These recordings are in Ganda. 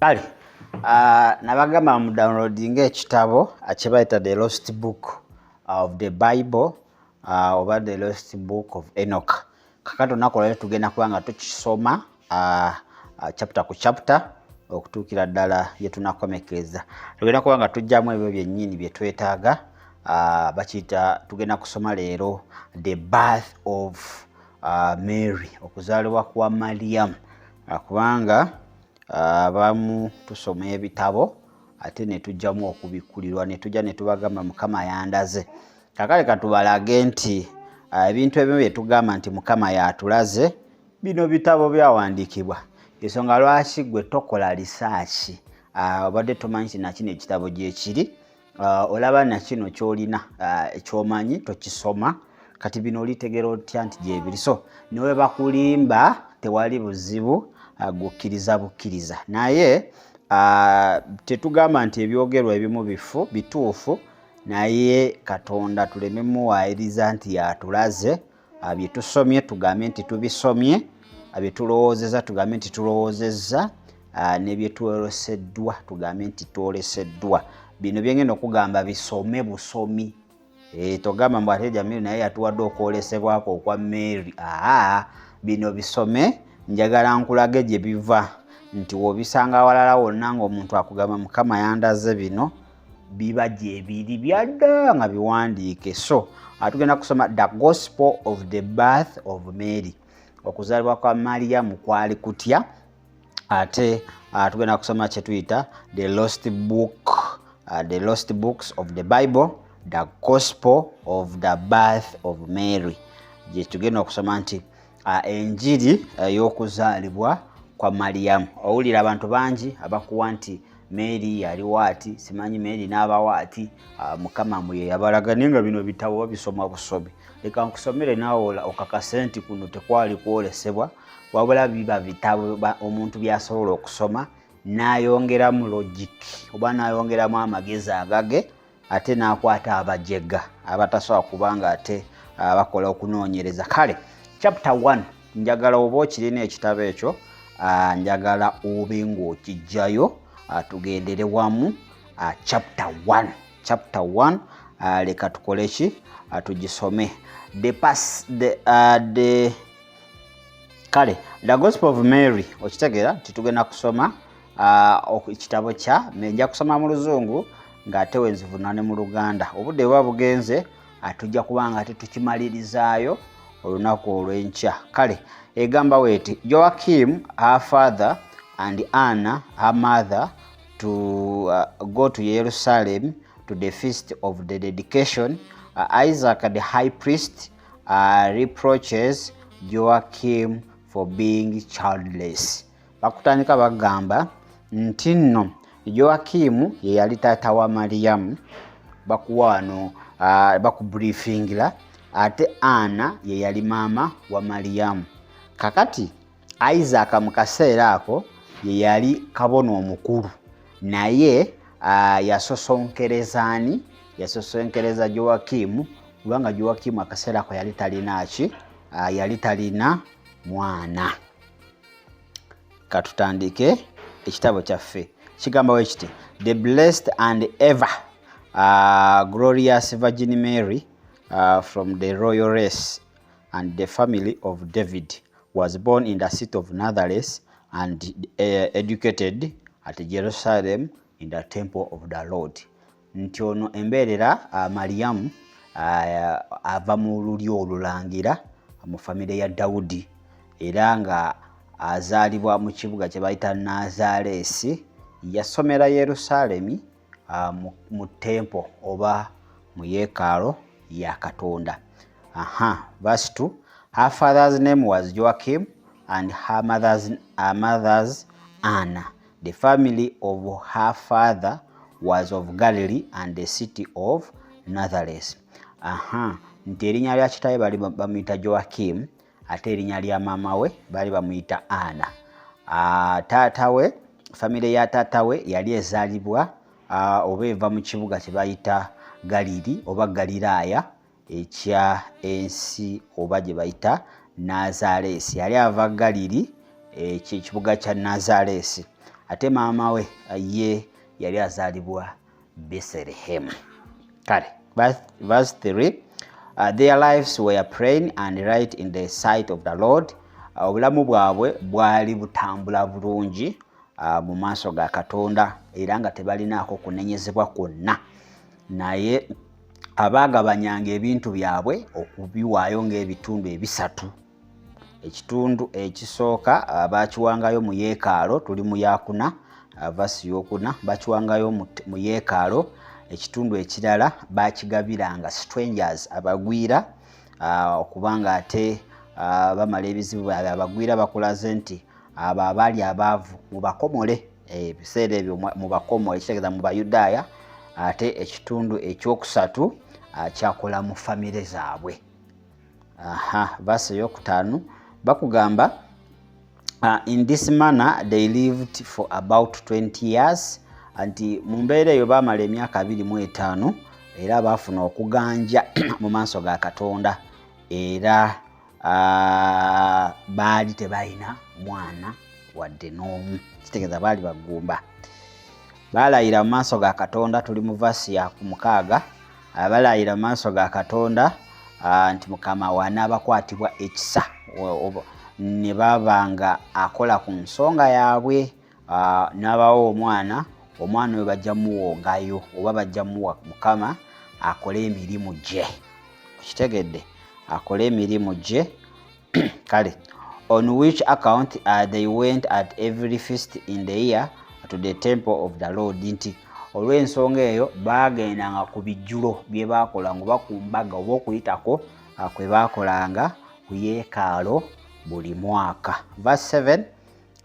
Kale, nabagamba mu downloading ekitabo kye bayita The Lost Book of the Bible oba The Lost Book of Enoch. Kakati nakola tugenda kubanga tukisoma chapter ku chapter okutuukira ddala ye tunakomekereza. Tugenda kubanga tujjamu ebyo byennyini bye twetaaga. Bakiyita tugenda kusoma leero The Birth of Mary, okuzaalibwa kwa Mariam. Kubanga abamu tusoma ebitabo ate ne tujjamu okubikulirwa ne tujja ne tubagamba Mukama yandaze. Kakale katubalage nti ebintu ebimu bye tugamba nti Mukama yatulaze bino bitabo byawandiikibwa. Ensonga lwaki gwe tokola lisaaki obadde tomanyi nti nakino ekitabo gye kiri, olaba na kino ky'olina ekyomanyi tokisoma, kati bino olitegeera otya nti gye biri. So niwe bakulimba tewali buzibu, gukkiriza bukkiriza. Naye tetugamba nti ebyogerwa ebimu bituufu, naye Katonda tuleme muwaayiriza nti yatulaze. Bye tusomye tugambe nti tubisomye, bye tulowoozezza tugambe nti tulowoozezza, ne bye tweroseddwa tugambe nti twoleseddwa. Bino byengenda okugamba bisome busomi. Togamba mbu ate Jamiru naye yatuwadde okwolesebwako okwa Mary. Bino bisome, njagala nkulage gye biva, nti wobisanga awalala wonna ng'omuntu akugamba Mukama yandaze bino, biba gye biri byadda nga biwandiike. So tugenda kusoma The Gospel of the Birth of Mary, okuzaalibwa kwa Mariamu kwali kutya. Ate tugenda kusoma kye tuyita The Lost Book, The Lost Books of the Bible, The Gospel of the Birth of Mary. Gye tugenda okusoma nti enjiri y'okuzaalibwa kwa Mariamu. Owulira abantu bangi abakuwa nti Mary yali waati, simanyi Mary n'aba waati, Mukama mwe yabalaga, nga bino bitabo babisoma busobi. Leka nkusomere naawe okakase nti kuno tekwali kwolesebwa, wabula biba bitabo omuntu byasobola okusoma n'ayongeramu logic oba n'ayongeramu amagezi agage, ate n'akwata abajega abatasobola kubanga ate bakola okunoonyereza. Kale, chapter 1 njagala oba okirina ekitabo ekyo, njagala obe ng'okijjayo tugendere wamu. Chapter 1 leka tukole ki, tugisome. Kale, The Gospel of Mary okitegeera titugenda kusoma ekitabo kya nja kusoma mu Luzungu ng'ate wenzivuna ne mu Luganda. Obudde buba bugenze tujja kubanga ate tukimalirizaayo olunaku olw'enkya. Kale, egamba weeti Joachim her father and Anna her mother to go to Jerusalem to the feast of the dedication. Isaac the high priest reproaches Joachim for being childless. Bakutandika bagamba nti nno Joachim ye yali taata wa Mariamu, bakuwa wano bakubriefingira, ate Anna ye yali maama wa Mariamu. Kakati Isaac mu kaseera ako ye yali kabona omukulu, naye yasosonkereza Joachim kubanga Joachim akaseera ako yali talina ki, yali talina mwana. Katutandike ekitabo kyaffe. Kigamba bwe kiti, The blessed and ever glorious Virgin Mary from the royal race and the family of David was born in the city of Nazareth and educated at Jerusalem in the temple of the Lord. Nti ono embeerera Mariamu ava mu lulyo olulangira mu famire ya Dawudi, era nga azaalibwa mu kibuga kye bayita Nazaresi. Yasomera Yerusalemi mu temple oba mu yeekalo ya Katonda. Verse 2, her father's name was Joachim and her mother's Anna. The family of her father was of Galilee and the city of Nazareth. Nti erinnya lya kitawe bali bamuyita Joachim, ate erinnya lya maama we bali bamuyita Anna. Taata we, famire ya taata we yali ezaalibwa oba eva mu kibuga kye bayita Galili oba Galiraaya ekya ensi oba gye bayita Nazaresi. Yali ava Galili ekibuga kya Nazaresi. ate maama we ye yali azaalibwa Bethlehem. Kale, verse 3, their lives were plain and right in the sight of the Lord. Obulamu bwabwe bwali butambula bulungi mu maaso ga Katonda era nga tebalinaako kunenyezebwa kwonna. Naye abaagabanyanga ebintu byabwe okubiwaayo ng'ebitundu ebisatu. Ekitundu ekisooka baakiwangayo mu yeekaalu, tuli mu yakuna verse yokuna, baakiwangayo mu yeekaalu. Ekitundu ekirala baakigabiranga strangers abagwira, okubanga ate bamala ebizibu byabwe abagwira bakulaze nti abo abaali abaavu mubakomole, ebiseera ebyo mubakomole, kitegeeza mu Bayudaaya. Ate ekitundu ekyokusatu kyakola mu famire zaabwe. Verse eyokutaano bakugamba, in this manner they lived for about 20 years. Anti mu mbeera eyo baamala emyaka 25 era baafuna okuganja mu maaso ga Katonda era baali tebalina mwana wadde n'omu, kitegeeza baali bagumba. Balayira mu maaso ga Katonda, tuli mu verse ya 6, balayira mu maaso ga Katonda nti Mukama wanaabakwatibwa ekisa ne babanga akola ku nsonga yaabwe, n'abawo omwana oyo bajja muwongayo oba bajja muwa Mukama akole emirimu gye. Okitegedde, akole emirimu gye. Kale, on which account they went at every feast in the year to the temple of the Lord. Nti olw'ensonga eyo baagendanga ku bijjulo bye baakolanga oba ku mbaga oba okuyitako kwe baakolanga ku yeekaalu buli mwaka. Verse 7,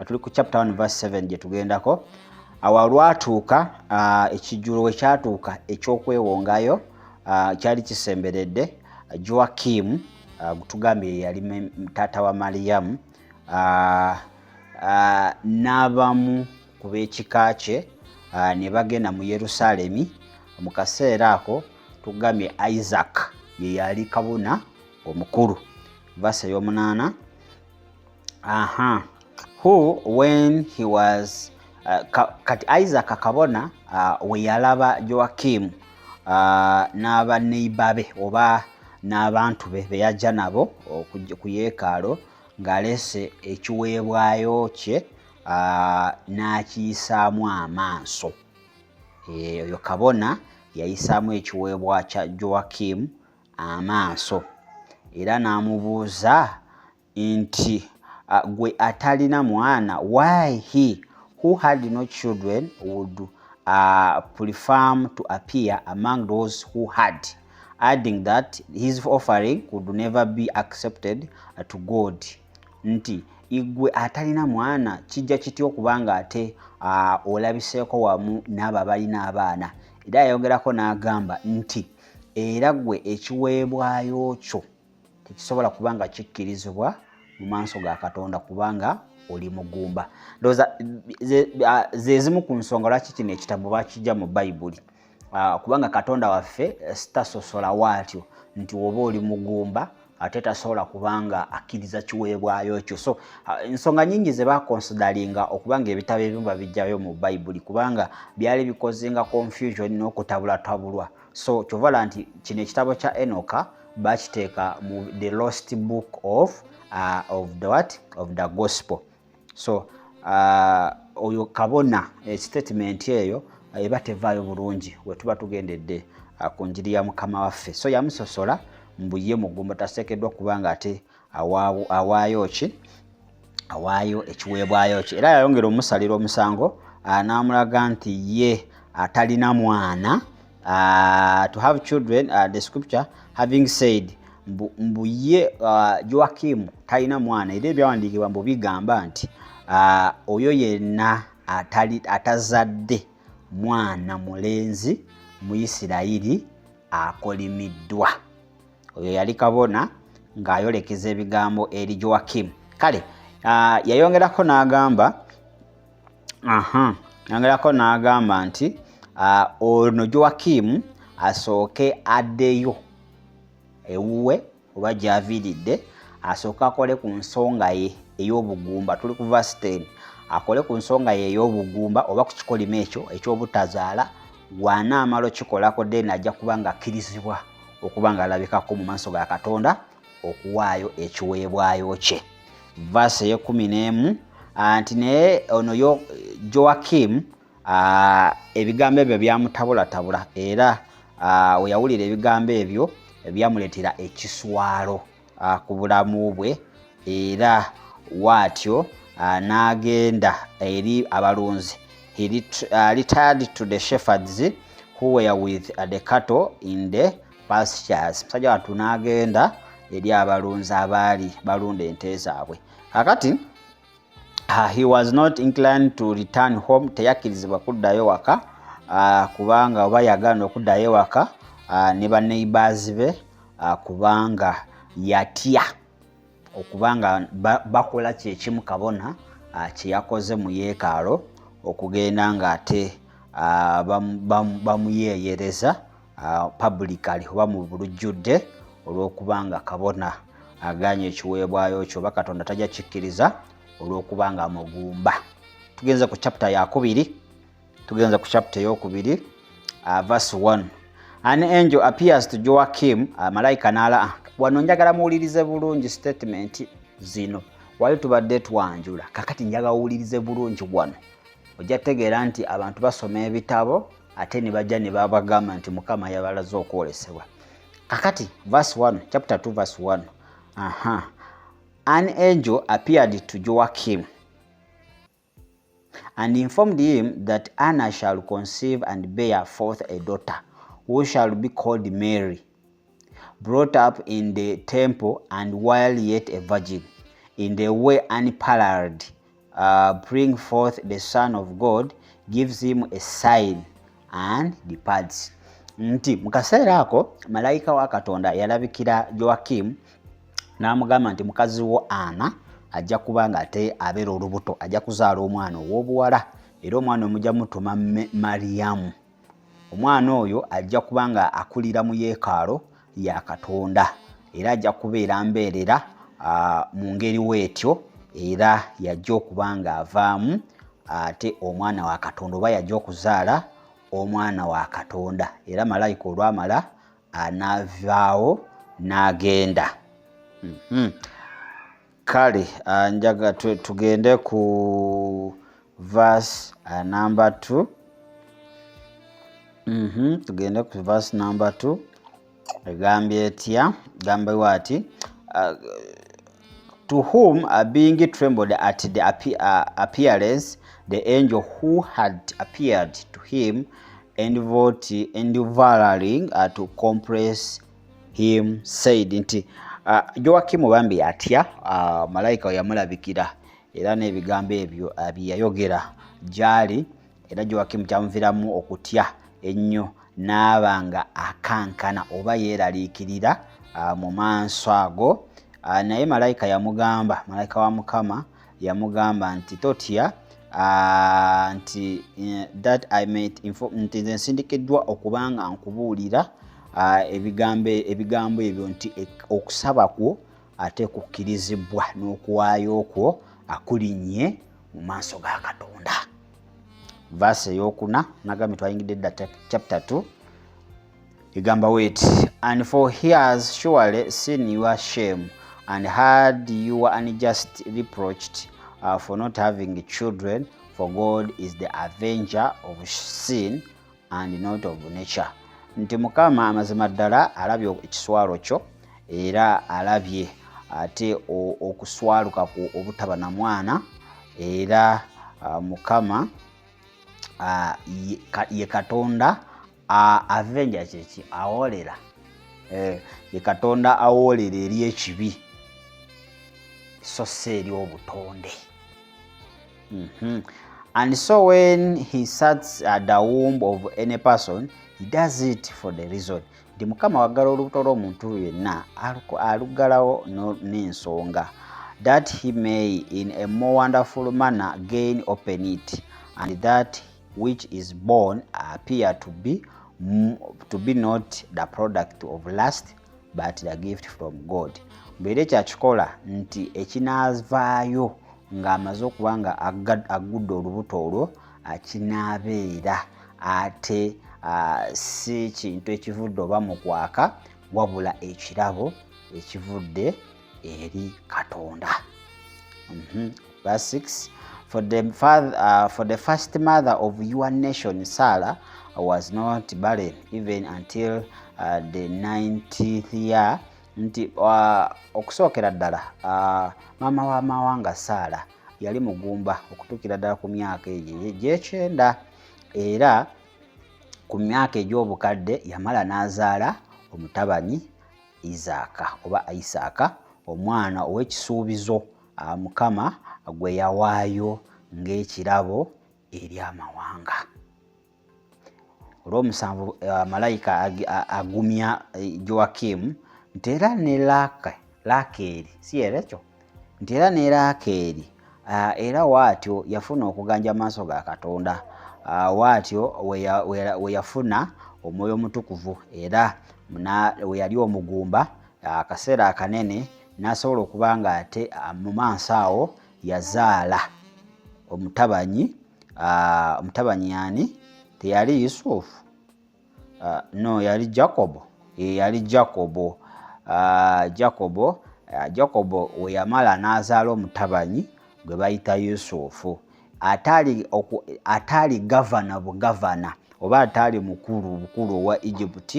tuli ku chapter 1 verse 7 gye tugendako. Awo lwatuuka ekijjulo we kyatuuka ekyokwewongayo kyali kisemberedde, Joakim gutugambye yali taata wa Mariyamu n'abamu ku b'ekika kye ne bagenda mu Yerusaalemi. Mu kaseera ako tugambye Isaac ye yali kabona omukulu. Verse 8, who when he was kati Isaac kabona we yalaba Joakim n'abaneiba be oba n'abantu be beyajja nabo ku yeekaalu ng'alese ekiweebwayo kye n'akiyisaamu amaaso. Oyo kabona yayisaamu ekiweebwa kya Joakim amaaso era n'amubuuza nti gwe atalina mwana, why he who had no children would prefer to appear among those who had, adding that his offering could never be accepted to God. Nti igwe atalina mwana kijja kityo okubanga ate olabiseeko wamu n'abo balina abaana. Era yayongerako n'agamba nti era gwe ekiweebwayo kyo tekisobola kubanga kikkirizibwa mu maaso ga Katonda kubanga oli mugumba. Ndowooza ze zimu ku nsonga lwaki kino ekitabo bakijja mu Bayibuli, kubanga Katonda waffe sitasosola waatyo nti oba oli mugumba ate tasobola kubanga akkiriza kiweebwayo kyo. So ensonga nyingi ze bakonsidalinga okubanga ebitabo ebimu babijjayo mu Bayibuli kubanga byali bikozenga confusion n'okutabulatabulwa. So kyovala nti kino ekitabo kya Enoka bakiteeka mu the lost book of the gospel. So oyo kabona statement eyo eba tevaayo bulungi we tuba tugendedde ku njiri ya Mukama waffe. So yamusosola mbuye mugumba, tasekeddwa kubanga ate awaayo ekiweebwayo kye. Era yayongera omusalira omusango n'amulaga nti ye atalina mwana, to have children, the scripture having said mbuye Joakim talina mwana. Era ebyawandiikibwa mbu bigamba nti oyo yenna atazadde mwana mulenzi mu Isirayiri akolimiddwa. Oyo yali kabona ng'ayolekeza ebigambo eri Joakim. Kale yayongerako n'agamba nti ono Joakim asooke addeyo ewuwe oba gy'aviiridde, asooke akole ku nsonga ye ey'obugumba. Tuli ku verse 10. akole ku nsonga ye ey'obugumba oba ku kikolimo ekyo eky'obutazaala bw'anaamala okikolako then ajja kuba nga akkirizibwa okuba nga alabikako mu maaso ga Katonda okuwaayo ekiweebwayo kye. Verse ye 11 nti naye ono Joakim ebigambo ebyo byamutabulatabula era we yawulira ebigambo ebyo byamuleetera ekiswalo ku bulamu bwe era waatyo n'agenda eri abalunzi. He returned to the shepherds who were with the cattle in the pastures. Musajja wattu n'agenda eri abalunzi abaali balunda ente zaabwe. Kakati he was not inclined to return home. Teyakkirizibwa kuddayo waka kubanga oba yagaana okuddayo waka ne banneighbours be kubanga yatya okubanga bakola kyekimu kabona kye yakoze mu yeekalo okugenda ng'ate bamuyeeyereza publicly oba mu bulujjudde olw'okubanga kabona aganye ekiweebwayo kyo oba Katonda tajja kikkiriza olw'okubanga mugumba. Tugenze ku chapter yakubiri. Verse 1. An angel appears to Joakim. Malayika n'ala. Wano njagala muwulirize bulungi statement zino. Wali tubadde twanjula. Kakati njagala uwulirize bulungi wano. Ojja tegeera nti abantu basoma ebitabo ate ne bajja ne babagamba nti Mukama yabalaze okwolesebwa. Kakati verse 1, chapter 2 verse 1. An angel appeared to Joakim and informed him that Anna shall conceive and bear forth a daughter, who shall be called Mary, brought up in the temple and while yet a virgin, in the way unparalleled, bring forth the Son of God, gives him a sign and departs. Nti mukaseera ako malayika wa Katonda yalabikira Joakim n'amugamba nti mukazi wo Anna ajja kuba nga ate abeera olubuto, ajja kuzaala omwana ow'obuwala era omwana omujja mutuma Mariyamu. Omwana oyo ajja kuba nga akulira mu yeekalo ya Katonda era ajja kubeera mbeerera mu ngeri weetyo era yajja okuba nga avaamu ate omwana wa Katonda oba yajja okuzaala omwana wa Katonda era malayika olwamala n'avaawo n'agenda. Kale njaga tugende ku verse number 2. Tugende ku verse number 2. Egambye etya? Gamba wati to whom being trembled at the appearance, the angel who had appeared to him endeavoring to compress him said nti Joakim bambi atya malayika yamulabikira era n'ebigambo ebyo byayogera gyali era Joakim kyamuviramu okutya ennyo n'abanga akankana oba yeeraliikirira mu maaso ago. Naye malayika wa Mukama yamugamba nti totya nti that I might inform nti nze nsindikiddwa okubanga nkubuulira ebigambo ebyo nti okusaba kwo ate kukkirizibwa n'okuwaayo kwo akulinnye mu maaso ga Katonda. Verse ey'okuna nagambye twayingidde dda chapter 2 egamba weti and for he has surely seen your shame and had you unjust reproached for not having children, for God is the avenger of sin and not of nature. Nti Mukama amazima ddala alabye ekiswalo kyo era alabye ate okuswaluka ku obutaba na mwana era Mukama ye Katonda avenger kyeki awolera ye Katonda awolera eri ekibi so se eri obutonde. And so when he sets at the womb of any person, he does it for the reason. Ndi Mukama waggala olubuto lw'omuntu yenna aluggalawo n'ensonga, that he may in a more wonderful manner gain open it, and that which is born appear to be not the product of lust but the gift from God. Mbere kyakikola nti ekinaavaayo ng'amaze okuba nga agudde olubuto olwo kinaabeera ate si kintu ekivudde oba mu kwaka wabula ekirabo ekivudde eri Katonda. Verse 6. For the first mother of your nation, Sarah, was not barren even until the 90th year. Nti okusookera ddala maama wa mawanga Sarah yali mugumba okutuukira ddala ku myaka egy'ekyenda, era ku myaka egy'obukadde yamala n'azaala omutabanyi Isaaka, omwana ow'ekisuubizo Mukama gwe yawaayo ng'ekirabo eri amawanga. Olw'omusanvu malayika agumya Joakim nti era ne Lakeeri, si era ekyo nti era ne Lakeeri era waatyo yafuna okuganja maaso ga Katonda, waatyo we yafuna omwoyo omutukuvu, era we yali omugumba akaseera akanene n'asobola okuba nga ate mu maaso awo yazaala omutabanyi yani teyali Yusuf, no yali Jacobo, Jacobo we yamala n'azaala omutabanyi gwe bayita Yusufu, ataali gavana oba ataali mukulu owa Egypt,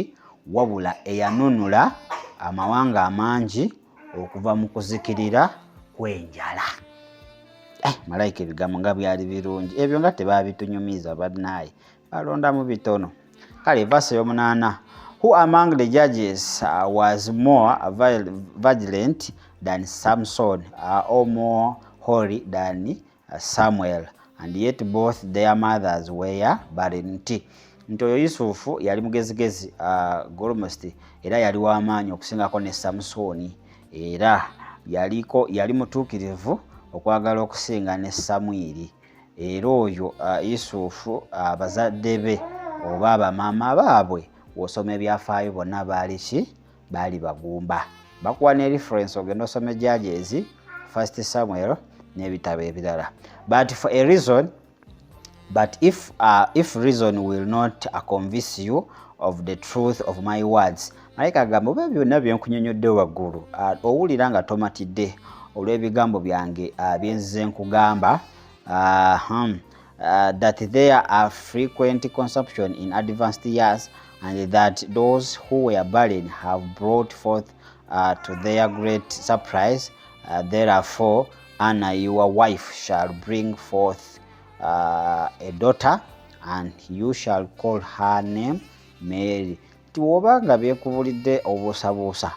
wabula eyanunula amawanga amangi okuva mu kuzikirira kw'enjala. Malayika ebigambo nga byali birungi ebyo, nga tebabitunyumiza bannaye, balondamu bitono. Kale verse 8. Who among the judges was more vigilant than Samson, or more holy than Samuel, and yet both their mothers were barren. Nti oyo Yusufu yali mugezigezi almost, era yali w'amaanyi okusingako ne Samusoni, era yali mutuukirivu okwagala okusinga ne Samwiri. Era oyo Yusufu abazadde be oba abamaama baabwe w'osoma ebyafaayo bonna baali bagumba. Bakuwa ne reference ogenda osome Judges, 1 Samuel n'ebitabo ebirala. But if reason will not convince you of the truth of my words, malayika agamba oba byonna byenkunyonyodde waggulu owulira nga tomatidde olw'ebigambo byange byenzize nkugamba, that there are frequent consumption in advanced years, and that those who were barren have brought forth to their great surprise. Therefore Anna your wife shall bring forth a daughter, and you shall call her name Mary. Tiwobanga byekubulidde obuusabuusa,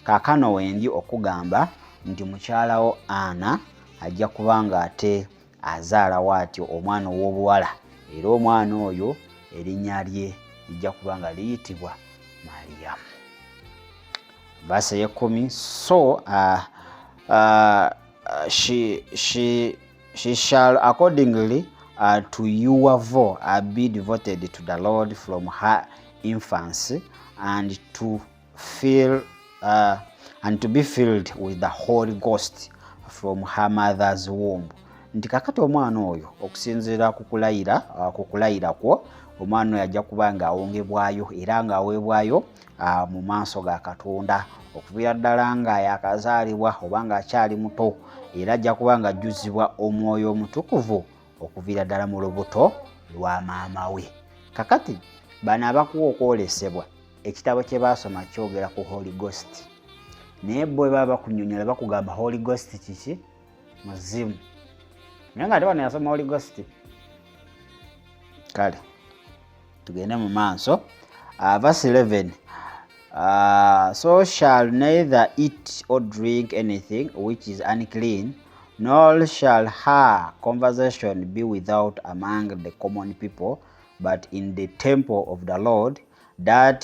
kaakano wendi okugamba nti mukyalawo Anna ajja kubanga ate azaala waatyo omwana ow'obuwala, era omwana oyo erinnya lye lijja kubanga liyitibwa Mariyamu. Verse 10. So she shall accordingly to your vow be devoted to the Lord from her infancy, and to be filled with the Holy Ghost from her mother's womb. Nti kakati omwana oyo okusinziira kukulayira kwo, omwana oyo ajja kuba nga awongebwayo era nga aweebwayo mu maaso ga Katonda okuviira ddala nga yakazaalibwa oba nga akyali muto, era ajja kuba nga ajjuzibwa omwoyo omutukuvu okuviira ddala mu lubuto lwa maama we. Kakati bano abakuwa okwolesebwa, ekitabo kye baasoma kyogera ku Holy Ghost, naye bwe baba bakunyonyola bakugamba Holy Ghost kiki? Muzimu. Naye nga ate bano yasoma Holy Ghost. Kale tugende mu maaso. Verse 11. So shall neither eat or drink anything which is unclean, nor shall her conversation be without among the common people, but in the temple of the Lord, that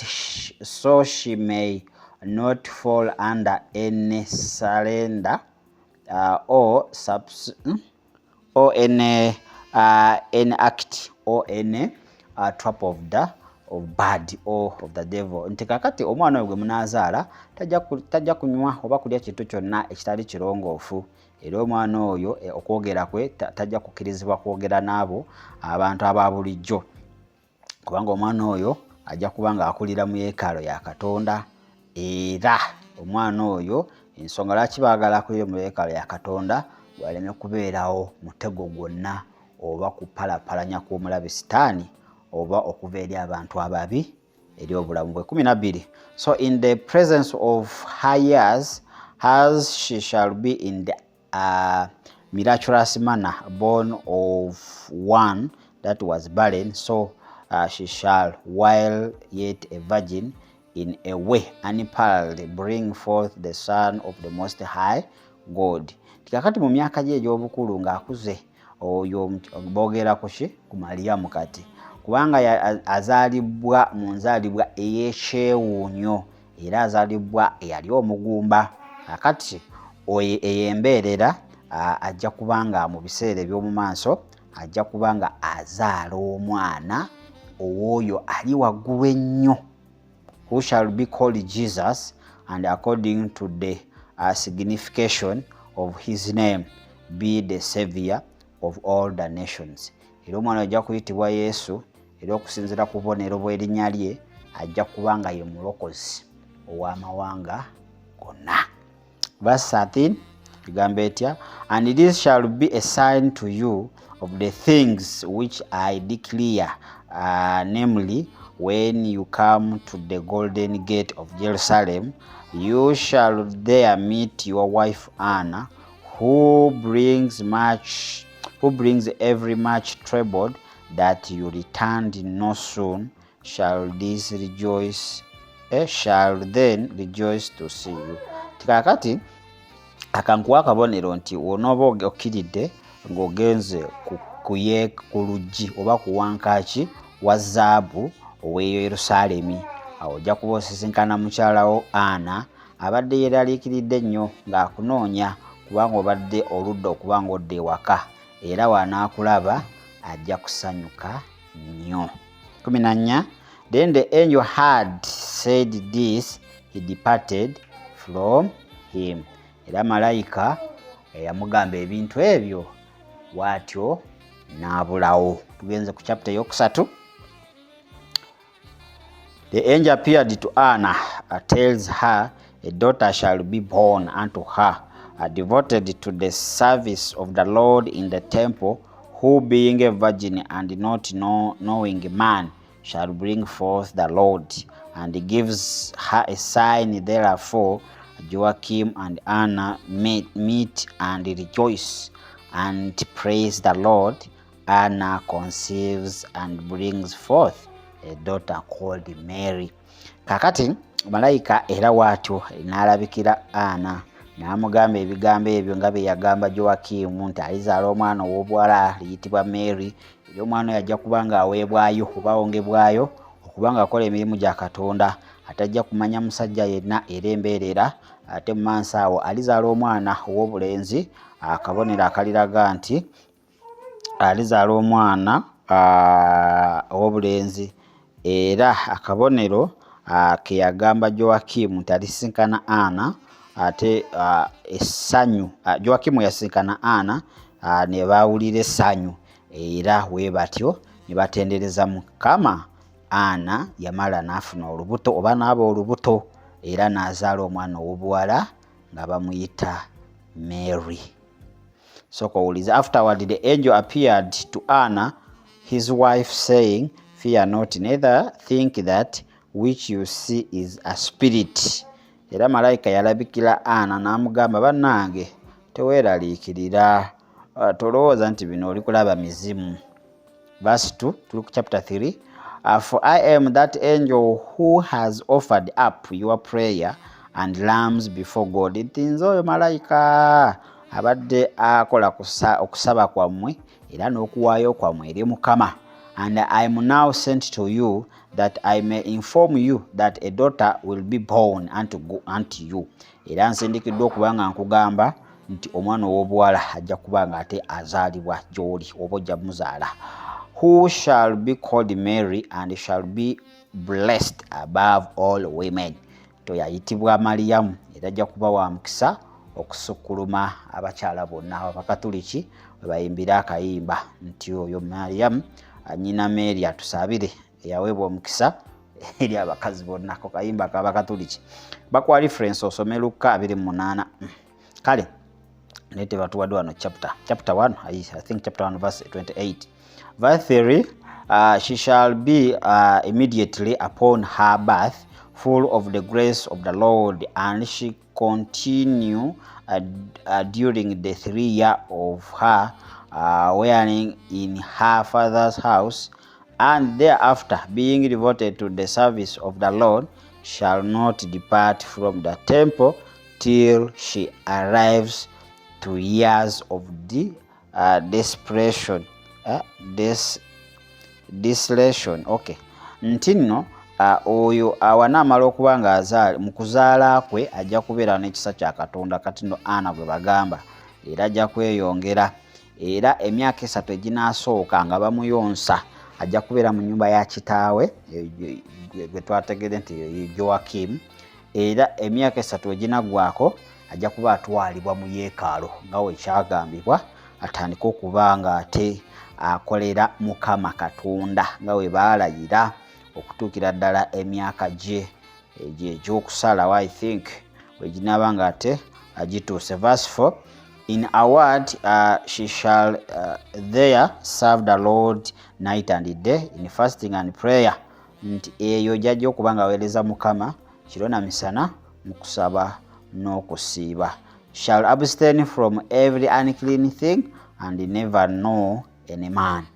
so she may not fall under any surrender or any act or any trap of bad or of the devil. Nti kakati omwana oyo gwe munaazaala tajja kunywa oba kulya kintu kyonna ekitali kirongoofu, era omwana oyo okwogera kwe tajja kukirizibwa kwogera n'abo abantu aba bulijjo, kubanga omwana oyo ajja kubanga akulira mu yeekalo ya Katonda. Era omwana oyo ensonga lwaki baagala kulira mu yeekalo ya Katonda waleme kubeerawo mutego gwonna oba kupalapalanya kw'omulabe Sitaani oba okuva eri abantu ababi eri obulamu bwe. 12. So in the presence of her years, as she shall be in the miraculous manner born of one that was barren, so she shall, while yet a virgin, in a way unparalleled, bring forth the Son of the Most High God. Kakati mu myaka gye egy'obukulu ng'akuze oyo boogera ku Mariyamu kati, kubanga azaalibwa mu nzaalibwa ey'ekyewuunyo era azaalibwa eyali omugumba. Kakati oyo eyembeerera ajja kubanga mu biseera eby'omu maaso ajja kubanga azaala omwana ow'oyo ali waggulu ennyo, who shall be called Jesus, and according to the signification of his name be the Savior of all the nations. Era omwana ajja kuyitibwa Yesu, era okusinziira ku bubonero bw'erinnya lye ajja kubanga ye mulokozi ow'amawanga gonna. Verse 13 bigambo etya, and this shall be a sign to you of the things which I declare, namely, when you come to the golden gate of Jerusalem, you shall there meet your wife Anna, who brings every much troubled, that you returned no soon, shall then rejoice to see you. Tikakati akankuwa akabonero nti onooba okkiridde ng'ogenze ku luggi oba ku wankaaki wa zaabu ow'eyo Yerusaalemi, awo ojja kuba osisinkana mukyalawo Anna abadde yeeraliikiridde ennyo ng'akunoonya kubanga obadde oludda okuba ng'odda ewaka, era wanaakulaba ajja kusanyuka nnyo. 14. Then the angel had said this, he departed from him. Era malayika yamugamba ebintu ebyo bw'atyo n'abulawo. Tugenze ku chapter yokusatu. The angel appeared to Anna, tells her, a daughter shall be born unto her, devoted to the service of the Lord in the temple, who being a virgin and not knowing man shall bring forth the Lord, and gives her a sign. Therefore Joachim and Anna meet and rejoice and praise the Lord. Anna conceives and brings forth a daughter called Mary. Kakati malayika era waatyo n'alabikira Anna n'amugamba ebigambo ebyo nga bye yagamba Joakimu nti alizaala omwana ow'obuwala liyitibwa Mary. Era omwana yajja kubanga aweebwayo oba awongebwayo okubanga akola emirimu gya Katonda, atajja kumanya musajja yenna era embeerera. Ate mu maaso awo alizaala omwana ow'obulenzi, akabonero akaliraga nti alizaala omwana ow'obulenzi. Era akabonero ke yagamba Joakimu nti alisinkana Anna, ate essanyu Joakimu yasinkana Anna ne baawulira essanyu, era bwe batyo ne batendereza Mukama. Anna yamala n'afuna olubuto oba n'aba olubuto, era n'azaala omwana ow'obuwala nga bamuyita Mary. So kowuliza, afterward the angel appeared to Anna his wife, saying, fear not, neither think that which you see is a spirit. Era malayika yalabikira Anna n'amugamba, bannange teweeraliikirira, tolowooza nti bino oli kulaba mizimu. Verse 2, tuli ku chapter 3. For I am that angel who has offered up your prayer and lambs before God. Nti nze oyo malayika abadde akola okusaba kwammwe era n'okuwaayo kwammwe eri Mukama. And I am now sent to you, that I may inform you that a daughter will be born unto you. Era nsindikiddwa okubanga nkugamba nti omwana ow'obuwala ajja kubanga ate azaalibwa gy'oli oba ojja muzaala. Who shall be called Mary, and shall be blessed above all women. To yayitibwa Mariyamu, era ajja kuba wa mukisa okusukkuluma abakyala bonna abakatuliki bwe bayimbira akayimba nti oyo Mariam nnyina Mary atusaabire eyaweebwa omukisa eri abakazi bonna ko kayimba k'abakatuliki. Bakwa reference osome Luka 28. Kale nete batuwadde wano chapter 1 I think chapter 1 verse 28. Verse 3, she shall be immediately upon her birth full of the grace of the Lord, and she continue during the 3 years of her wearing in her father's house, and thereafter being devoted to the service of the Lord, shall not depart from the temple till she arrives to years of desolation. Okay. Ntino oyo awanaamala okuba ng'azaala mu kuzaala kwe ajja kubeera n'ekisa kya Katonda kati no Ana gwe bagamba, era ajja kweyongera, era emyaka 3 eginaasooka nga bamuyonsa ajja kubeera mu nnyumba ya kitaawe gwe twategedde nti Joakim, era emyaka 3 eginagwako ajja kuba atwalibwa mu yeekaalu nga we kyagambibwa, atandika okuba nga ate akolera Mukama Katonda nga we baalayira okutuukira ddala emyaka gye egy'okusalawo I think weginaaba nga ate agituuse. Verse 4, in a word, she shall there serve the Lord night and day in fasting and prayer. Nti eyo jajja okuba nga aweereza Mukama kiro na misana mu kusaba n'okusiiba. Shall abstain from every unclean thing and never know any man.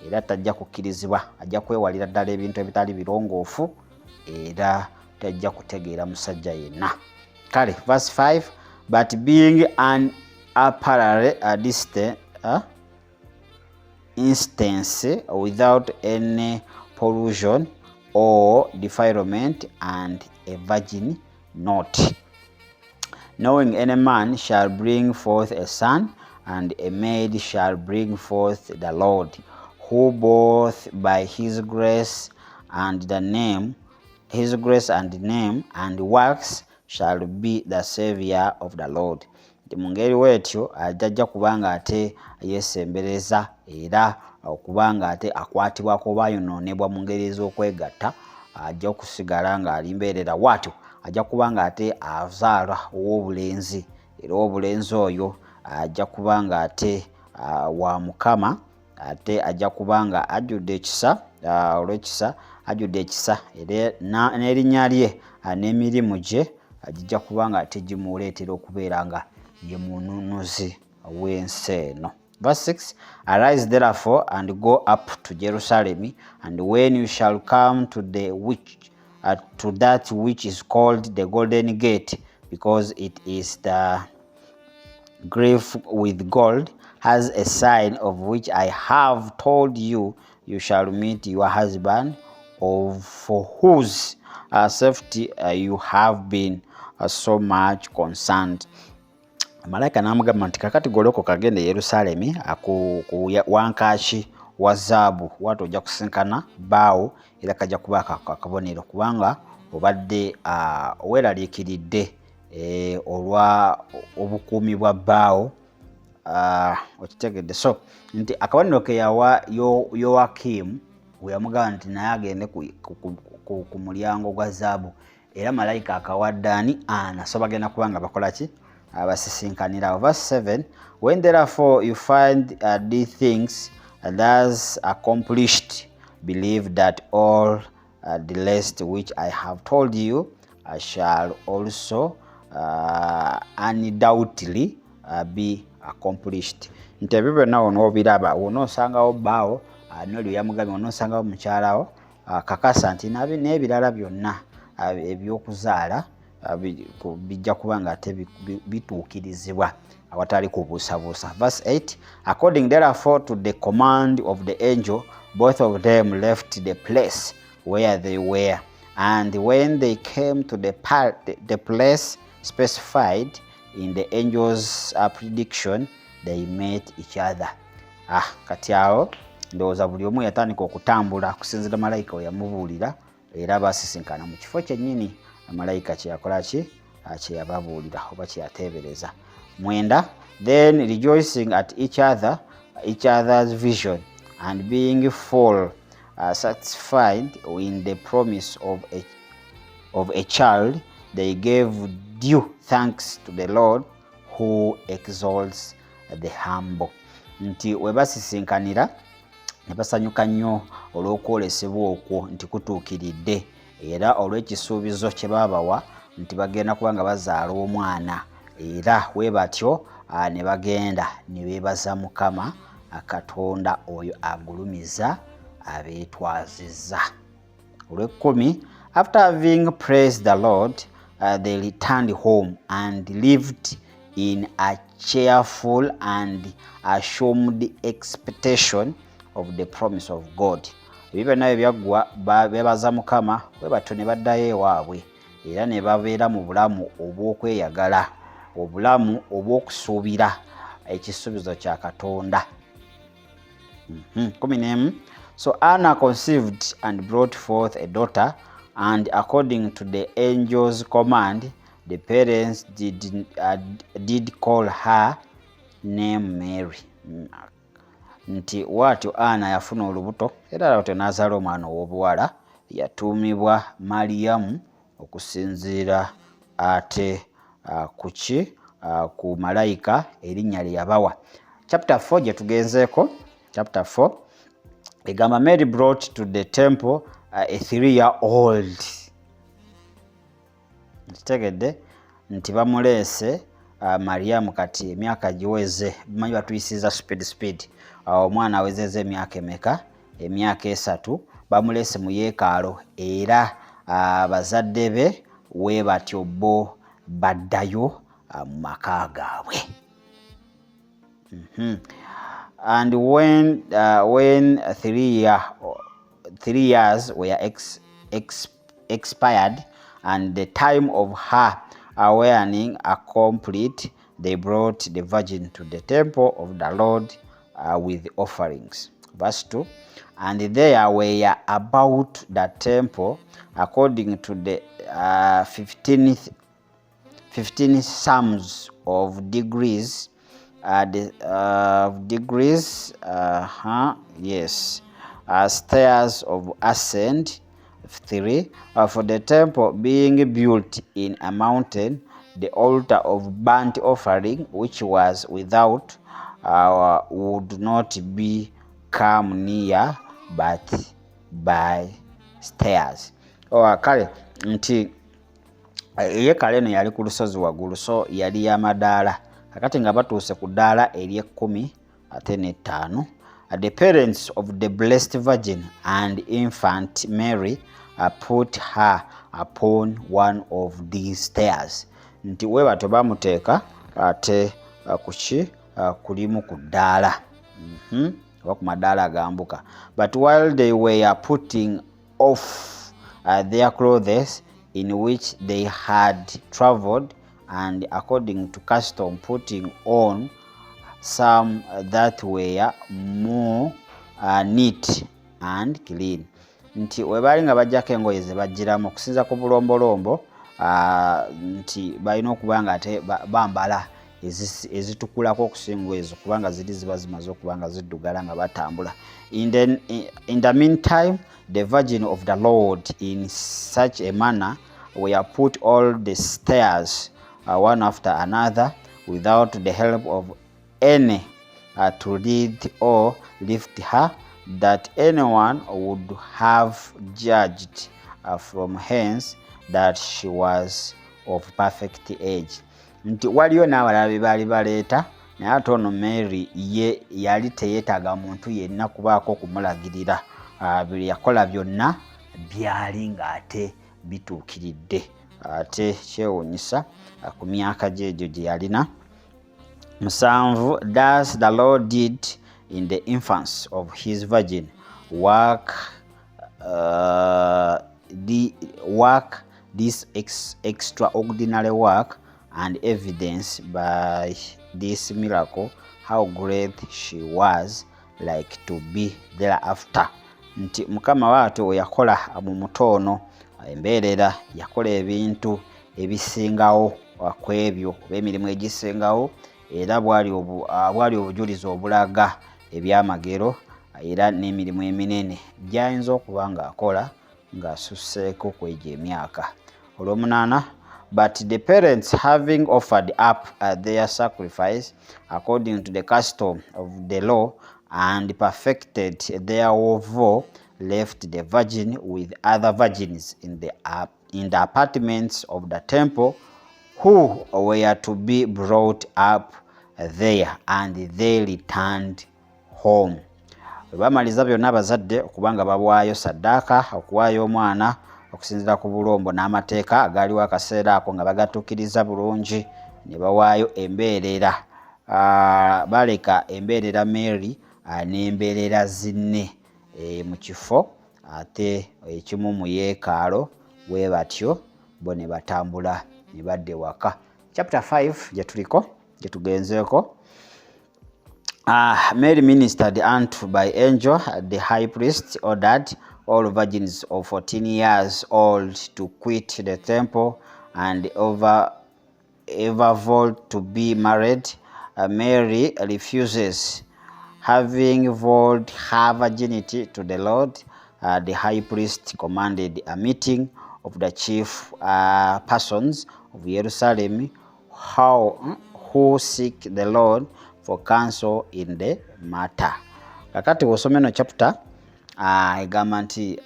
Era tajja kukkirizibwa, ajja kwewalira ddala ebintu ebitali birongoofu, era tajja kutegeera musajja yenna. Kale verse 5, but being an apparent distant instance without any pollution or defilement, and a virgin not knowing any man shall bring forth a son, and a maid shall bring forth the Lord, who both by his grace and name and works shall be the Savior of the Lord. Mu ngeri bw'etyo ajja kubanga ate yeesembereza era okubanga ate akwatibwako bayonoonebwa mu ngeri ez'okwegatta, ajja okusigala ng'alimbeerera watyo, ajja kubanga ate azaala ow'obulenzi, era obulenzi oyo ajja kubanga ate wa Mukama, ate ajja kubanga ajjudde ekisa, olw'ekisa ajjudde ekisa, era n'erinnya lye n'emirimu gye ajja kubanga ate gimuleetera okubeera nga ye mununuzi w'ensi eno. Verse 6, arise therefore and go up to Jerusalem, and when you shall come to that which is called the Golden Gate, because it is the grave with gold, has a sign of which I have told you, you shall meet your husband, for whose safety you have been so much concerned. Malayika n'amugamba nti kakati golokoka kagende Yerusalemi ku wankaaki wa zaabu, watu ojja kusinkana baawo, era kajja kuba akabonero kubanga obadde weeraliikiridde olwa obukuumi bwa baawo, okitegedde. So nti akabonero ke yawa Yoakimu we yamugamba nti naye agende ku mulyango gwa zaabu, era malayika akawadde ani? Ana. So bagenda kubanga bakola ki? Abasisinkanirawo. Verse 7, when therefore you find these things thus accomplished, believe that all the rest which I have told you shall also undoubtedly be accomplished. Nti ebyo byonna onoobiraba, onoosangawo bbaawo nolyo yamugambye, onoosangawo mukyalawo, kakasa nti n'ebirala byonna ebyokuzaala bijja kuba nga ate bituukirizibwa awatali kubuusabuusa. Verse 8, according therefore to the command of the angel, both of them left the place where they were, and when they came to the place specified in the angel's prediction, they met each other. Kati awo ndowooza buli omu yatandika okutambula kusinziira malayika we yamubuulira, era basisinkana mu kifo kyennyini malayika kye yakola ki? Kye yababuulira oba kye yateebereza. mwenda. Then rejoicing at each other's vision, and being full satisfied in the promise of a child, they gave due thanks to the Lord who exalts the humble. Nti webasisinkanira ne basanyuka nnyo olw'okwolesebwa okwo nti kutuukiridde, era olw'ekisuubizo kye baabawa nti bagenda kuba nga bazaala omwana, era bwe batyo ne bagenda ne beebaza Mukama Katonda oyo agulumiza abeetwazizza. Olw'ekkumi, after having praised the Lord, they returned home and lived in a cheerful and assumed expectation of the promise of God. Ebyo nayo byaggwa beebaza Mukama, bwe batyo ne baddayo ewaabwe, era ne babeera mu bulamu obw'okweyagala, obulamu obw'okusuubira ekisuubizo kya Katonda. 11. So Anna conceived and brought forth a daughter, and according to the angel's command, the parents did call her name Mary. Nti watyo Anna yafuna olubuto, era lwatyo n'azaala omwana ow'obuwala, yatuumibwa Mariyamu okusinziira ate ku malayika erinnya lye yabawa. Chapter 4 gye tugenzeeko. Chapter 4 egamba Mary brought to the temple a 3-year-old. Nkitegedde nti bamuleese Mariyamu kati emyaka giweze, manyi batuyisiza speed. Omwana awezezza emyaka emeka? Emyaka 3. Bamuleese mu yeekaalu, era bazadde be we batyo bo baddayo mu maka gaabwe. And when 3 years were expired and the time of her awakening complete, they brought the virgin to the temple of the Lord with offerings. Verse 2. And there were about the temple, according to the 15 sums of degrees, stairs of ascent. 3. For the temple being built in a mountain, the altar of burnt offering, which was without, would not be come near, but by stairs. Kale nti yeekaalu eno yali ku lusozi waggulu, so yali y'amadaala. Kakati nga batuuse ku ddaala ery'15. The parents of the Blessed Virgin and infant Mary put her upon one of these stairs. Nti we batyo bamuteeka ate kulimu ku ddaala, oba ku madaala agambuka. But while they were putting off their clothes in which they had travelled, and according to custom putting on some that were more neat and clean. Nti webaali nga bajjako engoye ze bajjiramu okusinza ku bulombolombo, nti balina okuba nga ate bambala ezitukulako okusinga ezo, kubanga ziri ziba zimaze okuba nga ziddugala nga batambula. In the meantime, the Virgin of the Lord in such a manner were put all the stairs one after another, without the help of any to lead or lift her, that anyone would have judged from hence that she was of perfect age. Nti waliyo n'abalala be baali baleeta, naye ate ono Mary ye yali teyeetaaga muntu yenna kubaako kumulagirira. Bye yakola byonna byali ng'ate bituukiridde. Ate kyewuunyisa ku myaka gye egyo gye yalina 7. Thus the Lord did in the infancy of his virgin this extraordinary work, and evidence by this miracle how great she was like to be thereafter. Nti Mukama waatu we yakola mu muto ono embeerera, yakola ebintu ebisingawo kwebyo b'emirimu egisengawo era bwali obujulizi obulaga ebyamagero era n'emirimu eminene gy'ayinza okuba ng'akola ng'asusseeko kwegyo emyaka. Olw'omunaana, but the parents having offered up their sacrifice according to the custom of the law and perfected their vow, left the virgin with other virgins in the apartments of the temple, who were to be brought up there, and they returned home. Bamaliza byonna abazadde okubanga babwayo saddaaka okuwaayo omwana okusinziira ku bulombo n'amateeka agaaliwo akaseera ako nga bagatuukiriza bulungi, ne bawaayo embeerera. Baleka embeerera Mary n'embeerera zinne mu kifo ate ekimu mu yeekaalu, bwe batyo bo ne batambula ne badda ewaka. Chapter 5 gye tuliko gye tugenzeeko. Mary ministered unto by angel. The high priest ordered all virgins of 14 years old to quit the temple and ever vowed to be married. Mary refuses. Having vowed her virginity to the Lord, the high priest commanded a meeting of the chief persons of Jerusalem who seek the Lord for counsel in the matter. Kakati wosome no chapter egamba nti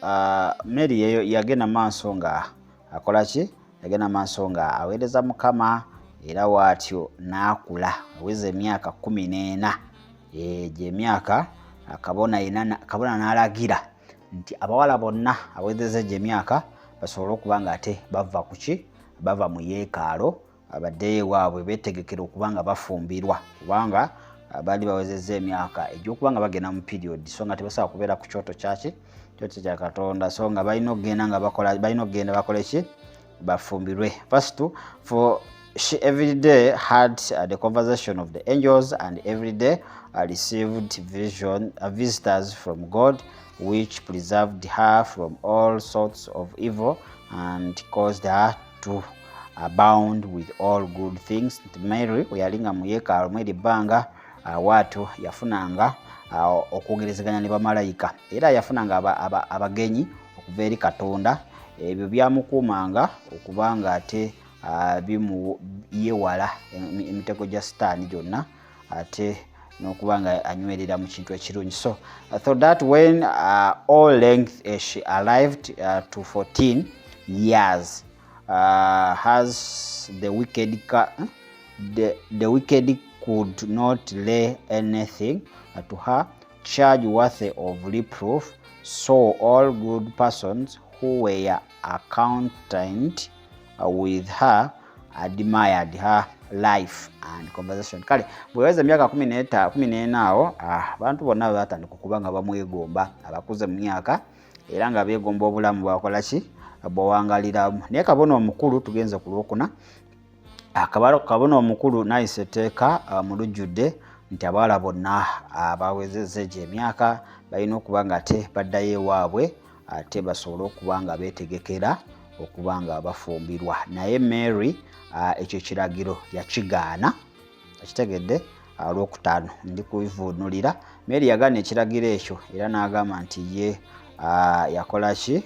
Mary yagenda maaso nga akola ki? Yagenda maaso nga aweereza Mukama era waatyo n'akula aweza emyaka 14. Gye emyaka kabona n'alagira nti abawala bonna awezeza gye emyaka basobole okuba nga ate bava ku ki? Bava mu yeekaalu abaddeyo waabwe beetegekera okuba nga bafumbirwa kubanga baali bawezezza emyaka egy'okuba nga bagenda mu period, so nga tebasobola kubeera ku kyoto kyoto kya Katonda, so nga balina okugenda bakole ki? Bafumbirwe. Verse 2, for she every day had the conversation of the angels, and every day received visitors from God, which preserved her from all sorts of evil and caused her to abound with all good things. Mary yalinga mu yeekaalu mu ebbanga waatu yafunanga okwogerezeganya ne bamalayika era yafunanga abagenyi okuva eri Katonda. Ebyo byamukuumanga okubanga ate yewala emitego gya sitaani gyonna ate n'okuba nga anywerera mu kintu ekirungi. So thought that when all length she arrived to 14 years, has the wicked could not lay anything to her charge worthy of reproof, so all good persons who were acquainted with her admired her life and conversation. Kale bweweza emyaka 14 awo abantu bonna batandika okuba nga bamwegomba, abakuze mu myaka era nga beegomba obulamu bwakola ki? Bwawangaliramu. Naye kabona omukulu tugenze ku lwokuna. Kabona omukulu nayise etteeka mu lujjudde nti abawala bonna abawezezza egyo emyaka balina okuba nga ate baddayo ewaabwe ate basobole okuba nga beetegekera okuba nga bafumbirwa. Naye Mary ekyo kiragiro yakigaana. Akitegedde? Olwokutaano ndi kubivuunulira. Mary yagaana ekiragiro ekyo era n'agamba nti ye yakola ki?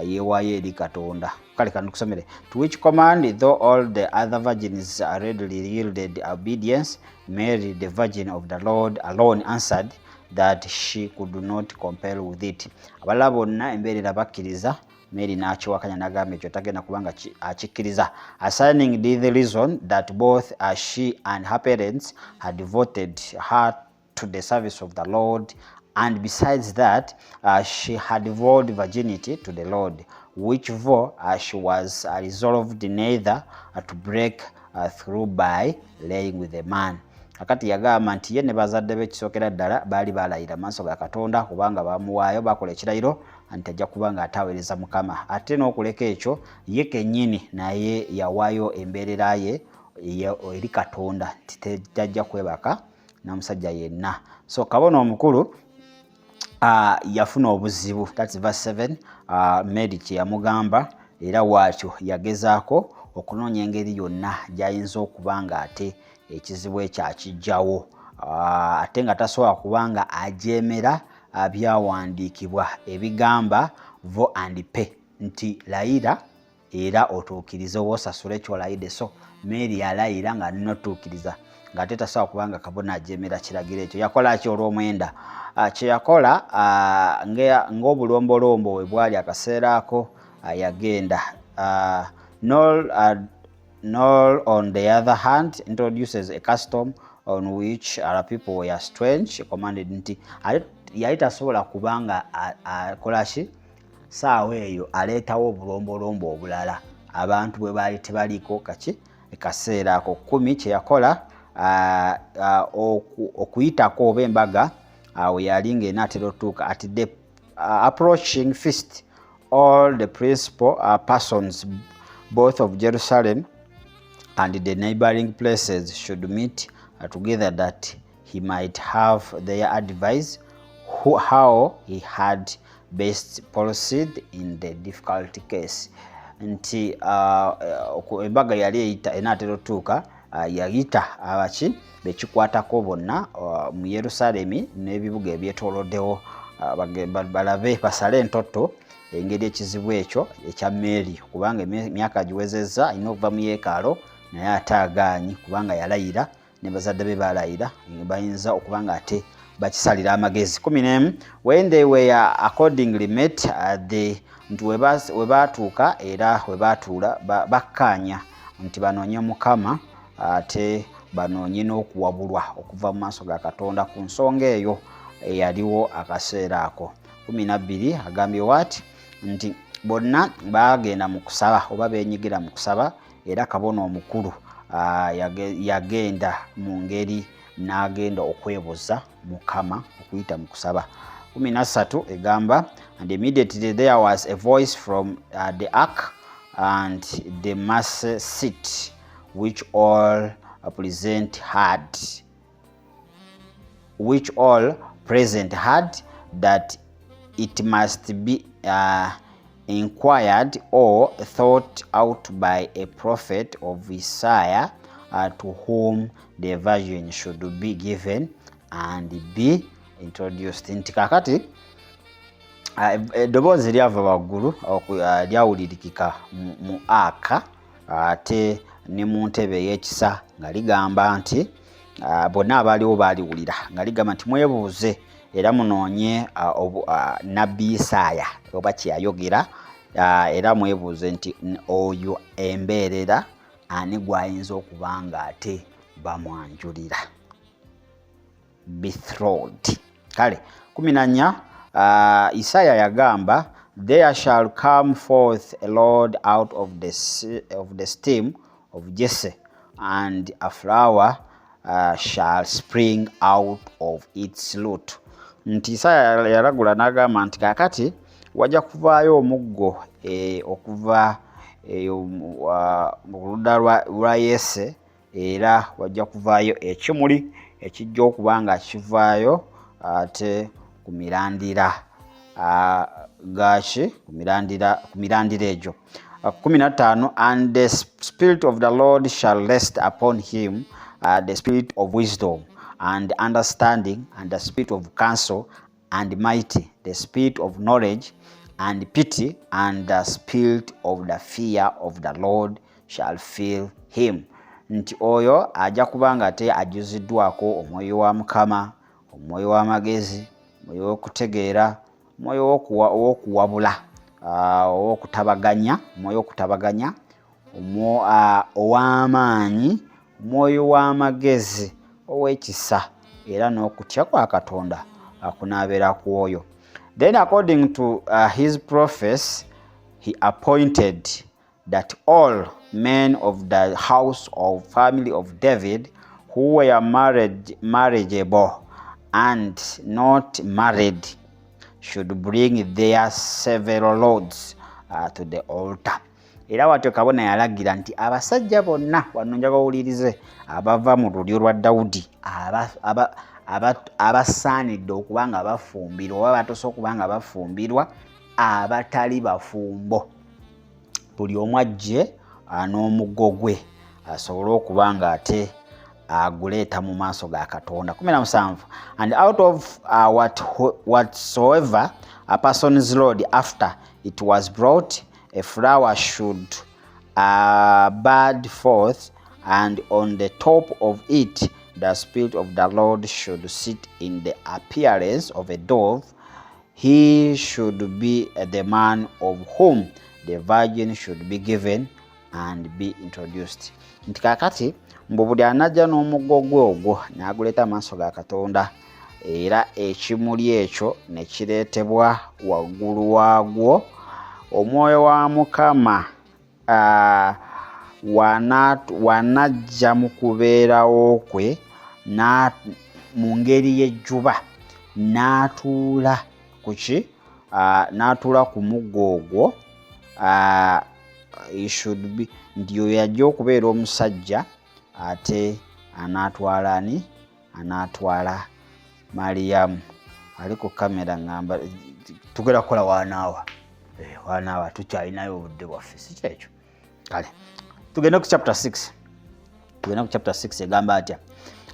Yeewaayo eri Katonda. Kale kandukusomere. To which command, though all the other virgins readily yielded obedience, Mary, the virgin of the Lord, alone answered that she could not compel with it. Abalala bonna embeerera bakkiriza, Mary n'akiwakanya n'agamba ekyo tagenda kubanga akikkiriza, assigning the reason that both she and her parents had devoted her to the service of the Lord, and besides that she had vowed virginity to the Lord, which vow she was resolved neither to break through by laying with a man. Akati yagamba nti ye ne bazadde bekisookera ddala baali balayira maaso ga Katonda kubanga bamuwaayo bakola ekirayiro nti ajja kubanga ataweereza Mukama. Ate n'okuleka ekyo ye kennyini naye yawaayo embeerera ye eri Katonda nti tajja kwebaka na musajja yenna. So kabona omukulu yafuna obuzibu. That's verse 7. Mary kye yamugamba era waakyo yagezaako okunoonya engeri yonna gy'ayinza okuba nga ate ekizibu ekyo akijjawo, ate nga tasobola kubanga ajeemera byawandiikibwa ebigamba vo and pay nti layira era otuukirize oba osasule ky'olayidde. So Mary yalayira nga nnotuukiriza ng'ate tasobola kubanga kabona ajeemera kiragiro ekyo. Yakola ki olw'omwenda? Kye yakola ng'obulombolombo we bwali akaseera ako yagenda. Nor on the other hand introduces a custom on which other people were strange. Commanded nti yali tasobola kubanga akola ki saawa eyo aleetawo obulombolombo obulala abantu bwe baali tebaliiko kaki ekaseera ako. 10 kye yakola okuyitako oba embaga we yali ng'enaatera otuuka at the approaching feast all the principal persons both of Jerusalem and the neighboring places should meet together that he might have their advice how he had best proceed in the difficult case. Nti embaga yali enaatera otuuka yayita abaki bekikwatako bonna mu Yerusalemi n'ebibuga ebyetooloddewo balabe basale entoto engeri ekizibu ekyo ekya Mary, kubanga emyaka giwezezza alina okuva mu yeekalo naye ate agaanyi kubanga yalayira ne bazadde be balayira bayinza okuba nga ate bakisalira amagezi. 11 when they were accordingly met nti we baatuuka era we baatuula bakkaanya nti banoonye Mukama ate banoonye n'okuwabulwa okuva mu maaso ga Katonda ku nsonga eyo eyaliwo akaseera ako. 12 agambye what nti bonna bagenda mu kusaba oba beenyigira mu kusaba era kabona omukulu yagenda mu ngeri n'agenda okwebuza Mukama okuyita mu kusaba. 13 egamba and immediately there was a voice from the ark and the mercy seat which all present had that it must be inquired or thought out by a prophet of Isaiah to whom the virgin should be given and be introduced. Nti kakati eddoboozi lyava waggulu lyawulirikika mu aka ate ne mu ntebe ey'ekisa nga ligamba nti bonna abaaliwo baaliwulira nga ligamba nti mwebuuze era munoonye nabbi Isaaya oba kye yayogera era mwebuuze nti oyo embeerera ani gw'ayinza okuba nga ate bamwanjulira betrothed. Kale 14 Isaaya yagamba there shall come forth a Lord out of the stem of Jesse and a flower shall spring out of its root. Nti Isaaya yaragula n'agamba nti kakati wajja kuvaayo omuggo okuva mu ludda lwa Yese era wajja kuvaayo ekimuli ekijja okuba nga kivaayo ate ku mirandira ku mirandira egyo. 15 and the spirit of the Lord shall rest upon him, the spirit of wisdom and understanding and the spirit of counsel and mighty, the spirit of knowledge and pity and the spirit of the fear of the Lord shall fill him. Nti oyo ajja kuba nga ate ajuziddwako omwoyo wa Mukama, omwoyo w'amagezi, omwoyo w'okutegeera, omwoyo w'okuwabula, ow'okutabaganya, omwoyo w'okutabaganya, ow'amaanyi, omwoyo w'amagezi, ow'ekisa era n'okutya kwa Katonda akunaabeera ku oyo. Then according to his prophecy he appointed that all men of the house of family of David who were marriageable and not married should bring their several loads to the altar. Era watyo kabona yalagira nti abasajja bonna wanonja bawulirize abava mu lulyo lwa Dawudi abasaanidde okuba nga bafumbirwa oba batosa okuba nga bafumbirwa abatali bafumbo, buli omu ajje n'omuggo gwe asobole okuba nga ate aguleeta mu maaso ga Katonda. 17 And out of whatsoever a person's load after it was brought, a flower should bud forth, and on the top of it the Spirit of the Lord should sit in the appearance of a dove. He should be the man of whom the virgin should be given and be introduced. Nti kakati mbu buli anajja n'omuggo gwe ogwo n'aguleeta amaaso ga Katonda, era ekimuli ekyo ne kireetebwa waggulu waagwo, Omwoyo wa Mukama wanajja mu kubeerawo kwe mu ngeri y'ejjuba n'atuula kuki n'atuula ku muggo ogwo. Nti oyo yajja okubeera omusajja ate anaatwala Mariyamu. Ali ku kamera ngamba tugenda kukola wanaawa tukyalinayo obudde bwaffe, si kyekyo. Kale tugende ku chapter 6. Egamba atya: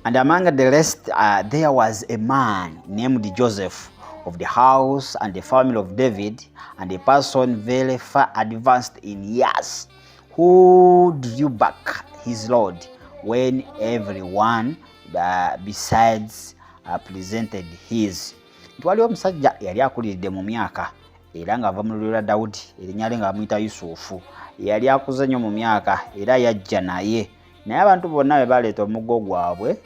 And among the rest there was a man named Joseph, of the house and the family of David, and a person very far advanced in years, who drew back his Lord when everyone besides presented his. Waliwo omusajja yali akulidde mu myaka era ng'ava mu lulyo lwa Dawudi, erinnya lye nga bamuyita Yusufu. Yali akuze nnyo mu myaka era yajja naye abantu bonna bwe baleeta omuggo gwabwe,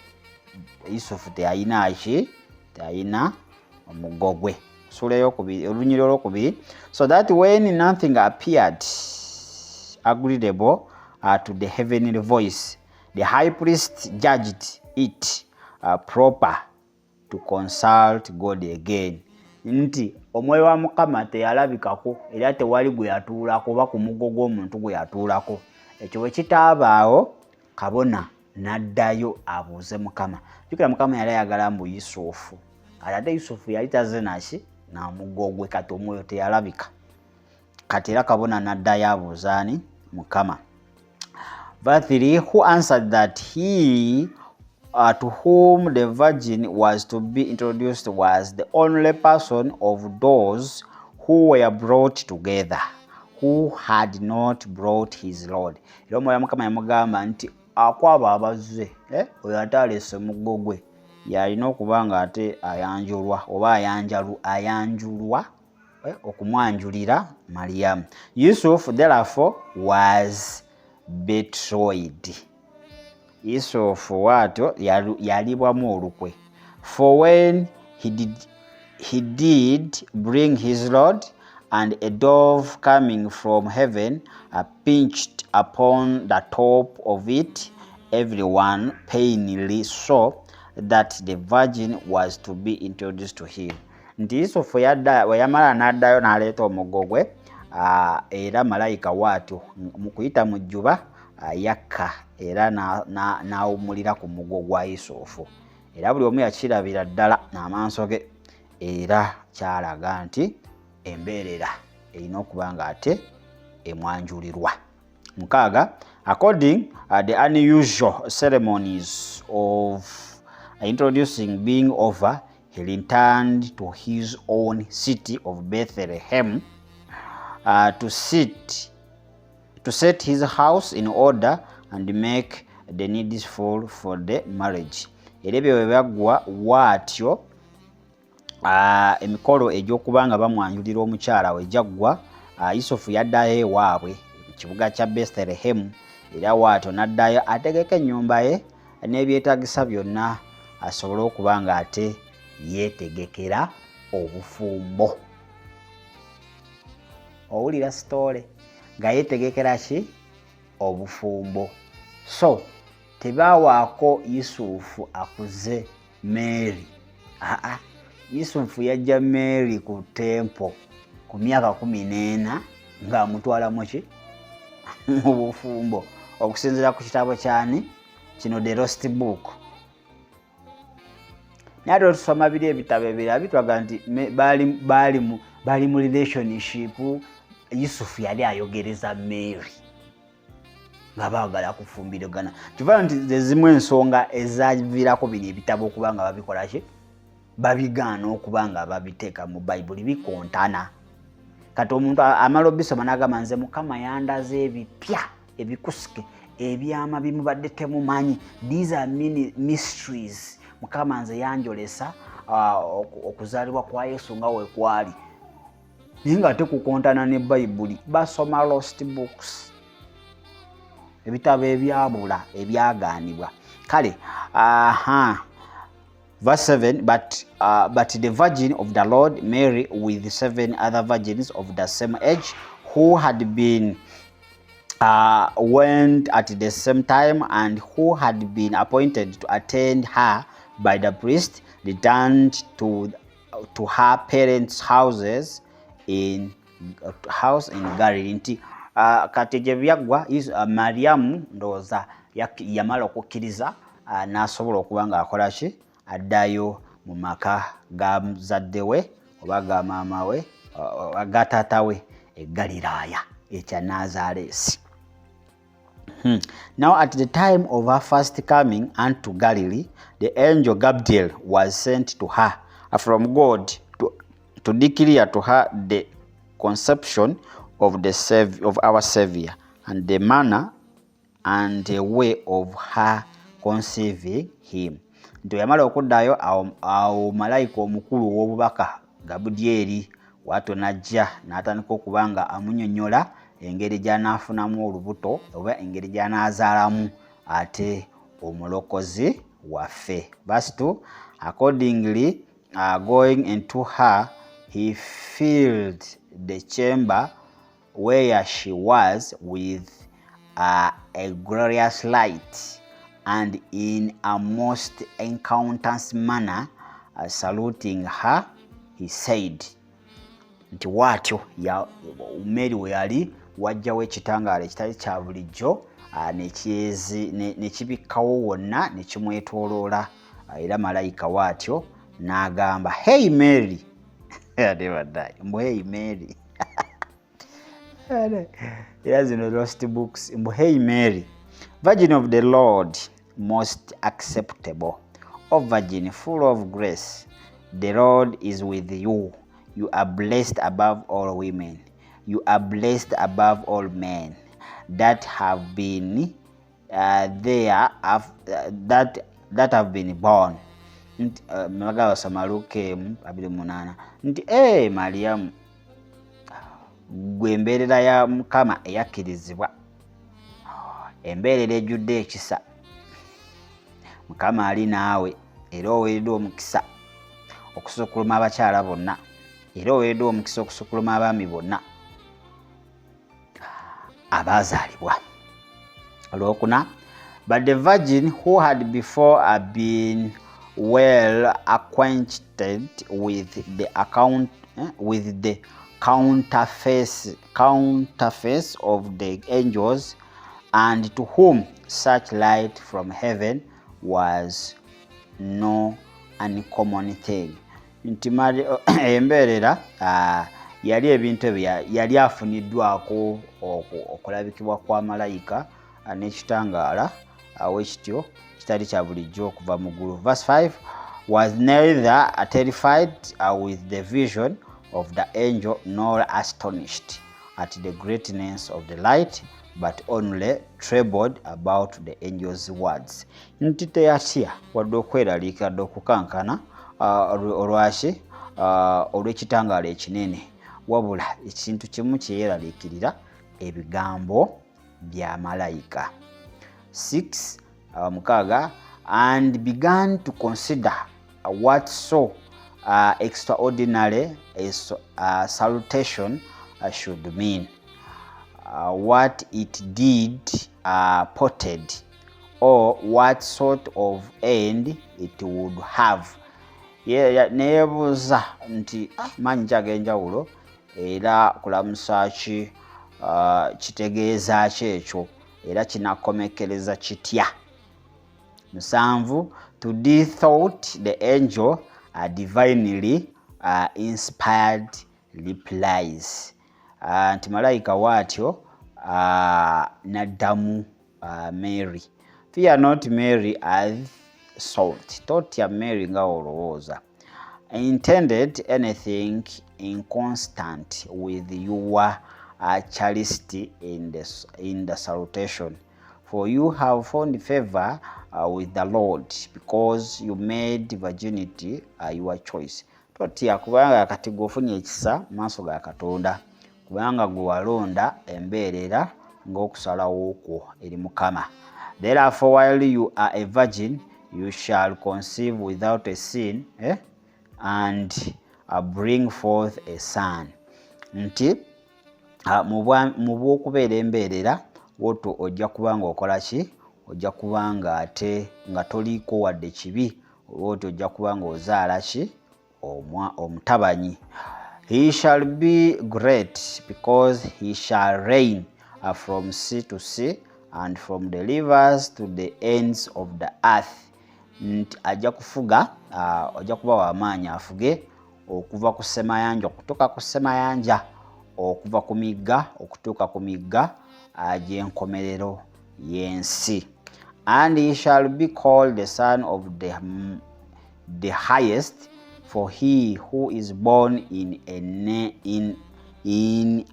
Yusufu teyalina omuggo gwe. Sula ey'okubiri, olunyiriri olwokubiri. So that when nothing appeared agreeable to the heavenly voice, the high priest judged it proper to consult God again. Nti Omwoyo wa Mukama teyalabikako era tewali gwe yatuulako oba ku muggo gw'omuntu gwe yatuulako. Ekyo bwe kitaabaawo, kabona n'addayo abuuze Mukama. Jjukira Mukama yali ayagala mbu Yusufu, ate Yusufu yali taze naki na muggo gwe, kati omwoyo teyalabika. Kati era kabona n'addayo abuuzaani Mukama. Verse 3, who answered that he to whom the virgin was to be introduced was the only person of those who were brought together, who had not brought his Lord. Era Omwoyo wa Mukama yamugamba nti akwabo abazze, oyo ate aleese muggo gwe yalina okuba nga ate ayanjulwa oba ayanjulwa okumwanjulira Mariyamu. Yusuf therefore was betrothed. Yusuf wato yalibwamu olukwe. For when he did bring his Lord, and a dove coming from heaven pinched upon the top of it, everyone plainly saw that the virgin was to be introduced to him. Nti Yusufu yamala n'addayo n'aleeta omuggo gwe, era malayika waatyo mu kuyita mu jjuba yakka era n'awumulira ku muggo gwa Yusufu. Era buli omu yakirabira ddala n'amaaso ge, era kyalaga nti embeerera erina okuba nga ate emwanjulirwa. 6, according the unusual ceremonies of introducing being over, he returned to his own city of Bethlehem to set his house in order and make the needful for the marriage. Era ebyo bwe byaggwa waatyo emikolo egy'okuba nga bamwanjulira omukyala we gyaggwa, Yusufu yaddayo ewaabwe mu kibuga kya Bethlehem, era waatyo n'addayo ategeka ennyumba ye n'ebyetaagisa byonna asobole okuba nga ate yeetegekera obufumbo. Owulira sitoole nga yeetegekera ki? Obufumbo. So tebaawaako Yusufu akuze Mary. Yusufu yajja Mary ku tempo ku myaka 14 ng'amutwala mu ki? Mu bufumbo, okusinziira ku kitabo kyani kino, The Lost Book. Naye tusoma biri ebitabo ebirala bitwaga nti baali mu relationship. Yusufu yali ayogereza Mary. nga baagala kufumbiragana. Kiva nti ezimu ensonga ezaviirako bino ebitabo okuba nga babikola ki babigaana okuba nga babiteeka mu bayibuli bikontana. Kati omuntu amala obisoma n'agamba nze Mukama yandaze ebipya ebikusike ebyama bimubadde temumanyi. These are mysteries. Mukama nze yanjolesa okuzaalibwa kwa Yesu nga we kwali. Naye nga tekukontana ne bayibuli. Basoma lost books. Ebitabo ebyabula ebyagaanibwa. Kale verse 7, but the virgin of the Lord Mary with 7 other virgins of the same age who had been went at the same time and who had been appointed to attend her by the priest returned to her parents' houses in Galilee. Nti kati gye byagwa Mariamu ndowooza yamala okukkiriza n'asobola okuba ng'akola ki addayo mu maka ga muzadde we oba ga maama we ga taata we e Galiraaya ekya Nazaresi. Now at the time of her first coming unto Galilee, the angel Gabriel was sent to her from God to declare to her the conception of our Savior, and the manner and the way of her conceiving him. Nti yamala okuddayo awo malayika omukulu w'obubaka Gabudyeri wato najja n'atandika okuba nga amunnyonnyola engeri gy'anaafunamu olubuto oba engeri gy'anaazaalamu ate omulokozi waffe. Verse 2, accordingly going into her, he filled the chamber where she was with a glorious light, and in a most encounters manner saluting her, he said. Nti watyo Mary we yali wajjawo ekitangaala ekitali kya bulijjo nekibikkawo wonna nekimwetooloola era malayika waatyo n'agamba hey Mary mbu hey Mary era zino lost books mbu hey Mary, Virgin of the Lord, most acceptable, O Virgin, full of grace, the Lord is with you. You are blessed above all women. You are blessed above all men that have been that have been born. Magawa Samaluke 28. Nti Mariamu gwe embeerera ya Mukama eyakkirizibwa, embeerera ejjudde ekisa. Mukama ali naawe era oweereddwa omukisa okusukkuluma abakyala bonna era oweereddwa omukisa okusukkuluma abaami bonna abaazaalibwa. Olwokuna, but the virgin who had before been well acquainted with the counterfeits of the angels, and to whom such light from heaven was no uncommon thing. Nti embeerera yali ebintu ebyo yali afuniddwako okulabikibwa kwa malayika n'ekitangaala awekityo kitali kya bulijjo okuva mu ggulu. Verse 5, was neither terrified with the vision of the angel nor astonished at the greatness of the light, but only troubled about the angel's words. Nti teyatya wadde okweraliikira dde okukankana olwaki olw'ekitangaala ekinene, wabula ekintu kimu kye yeeraliikirira, ebigambo bya malayika. 6 mukaaga, and began to consider what so extraordinary a salutation should mean, what it did portend, or what sort of end it would have. Neebuuza nti manyi ag'enjawulo era kulamusa ki kitegeeza ki ekyo era kinakomekereza kitya. 7, to the thought the angel divinely inspired replies. Nti malayika waatyo n'addamu Mary. Fear not Mary as thought. Totya Mary nga olowooza. Intended anything inconstant with your chastity in the salutation. For you have found favor with the Lord, because you made virginity your choice. Totya kubanga kati gwofunye ekisa maaso ga Katonda, kubanga gwe walonda embeerera ng'okusalawo kwo eri Mukama. Therefore while you are a virgin, you shall conceive without a sin, and bring forth a son. Nti mu bw'okubeera embeerera woto ojja kubanga okola ki? Ojja kubanga ate nga toliiko wadde kibi, woto ojja kubanga ozaala ki? Omutabanyi. He shall be great, because he shall reign from sea to sea, and from the rivers to the ends of the earth. Nti ajja kufuga, ajja kuba w'amaanyi afuge okuva ku ssemayanja okutuuka ku ssemayanja, okuva ku migga okutuuka ku migga gy'enkomerero y'ensi. And he shall be called the Son of the Highest, for he who is born in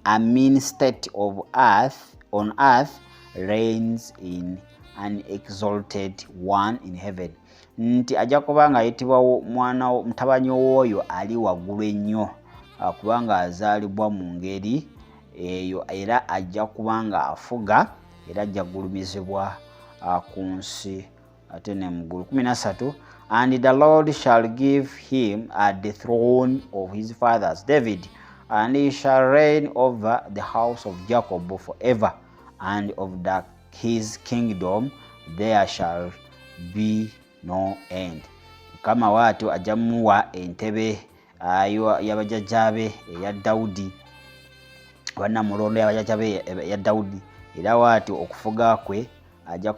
a mean state of earth on earth reigns in an exalted one in heaven. Nti ajja kubanga ayitibwa mwana mutabanyi w'oyo ali waggulu ennyo, kubanga azaalibwa mu ngeri eyo, era ajja kubanga afuga, era ajja gulumizibwa ku nsi ate ne mu ggulu. 13 And the Lord shall give him the throne of his fathers David, and he shall reign over the house of Jacob forever, and of his kingdom there shall be no end. Mukama waatu ajja muwa entebe y'abajjajjaabe eya Dawudi, bannamulondo y'abajjajjaabe eya Dawudi, era waatu okufuga kwe ajja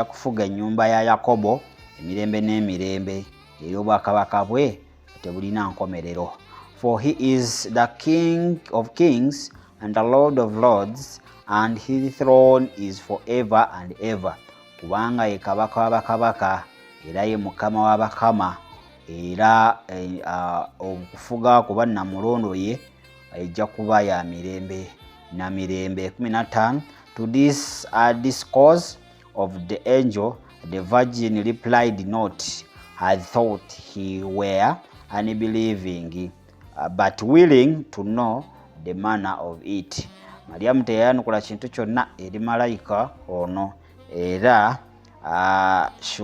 kufuga ennyumba ya Yakobo emirembe n'emirembe, ey'obwakabaka bwe tebulina nkomerero. For he is the King of kings and the Lord of lords, and his throne is forever and ever. Kubanga ye kabaka w'abakabaka, era ye mukama w'abakama, era okufuga ku bannamulondo ye ejja kuba ya mirembe na mirembe. 15 To this discourse of the angel the virgin replied not, had thought he were unbelieving, but willing to know the manner of it. Mariamu teyayanukula kintu kyonna eri malayika ono, era she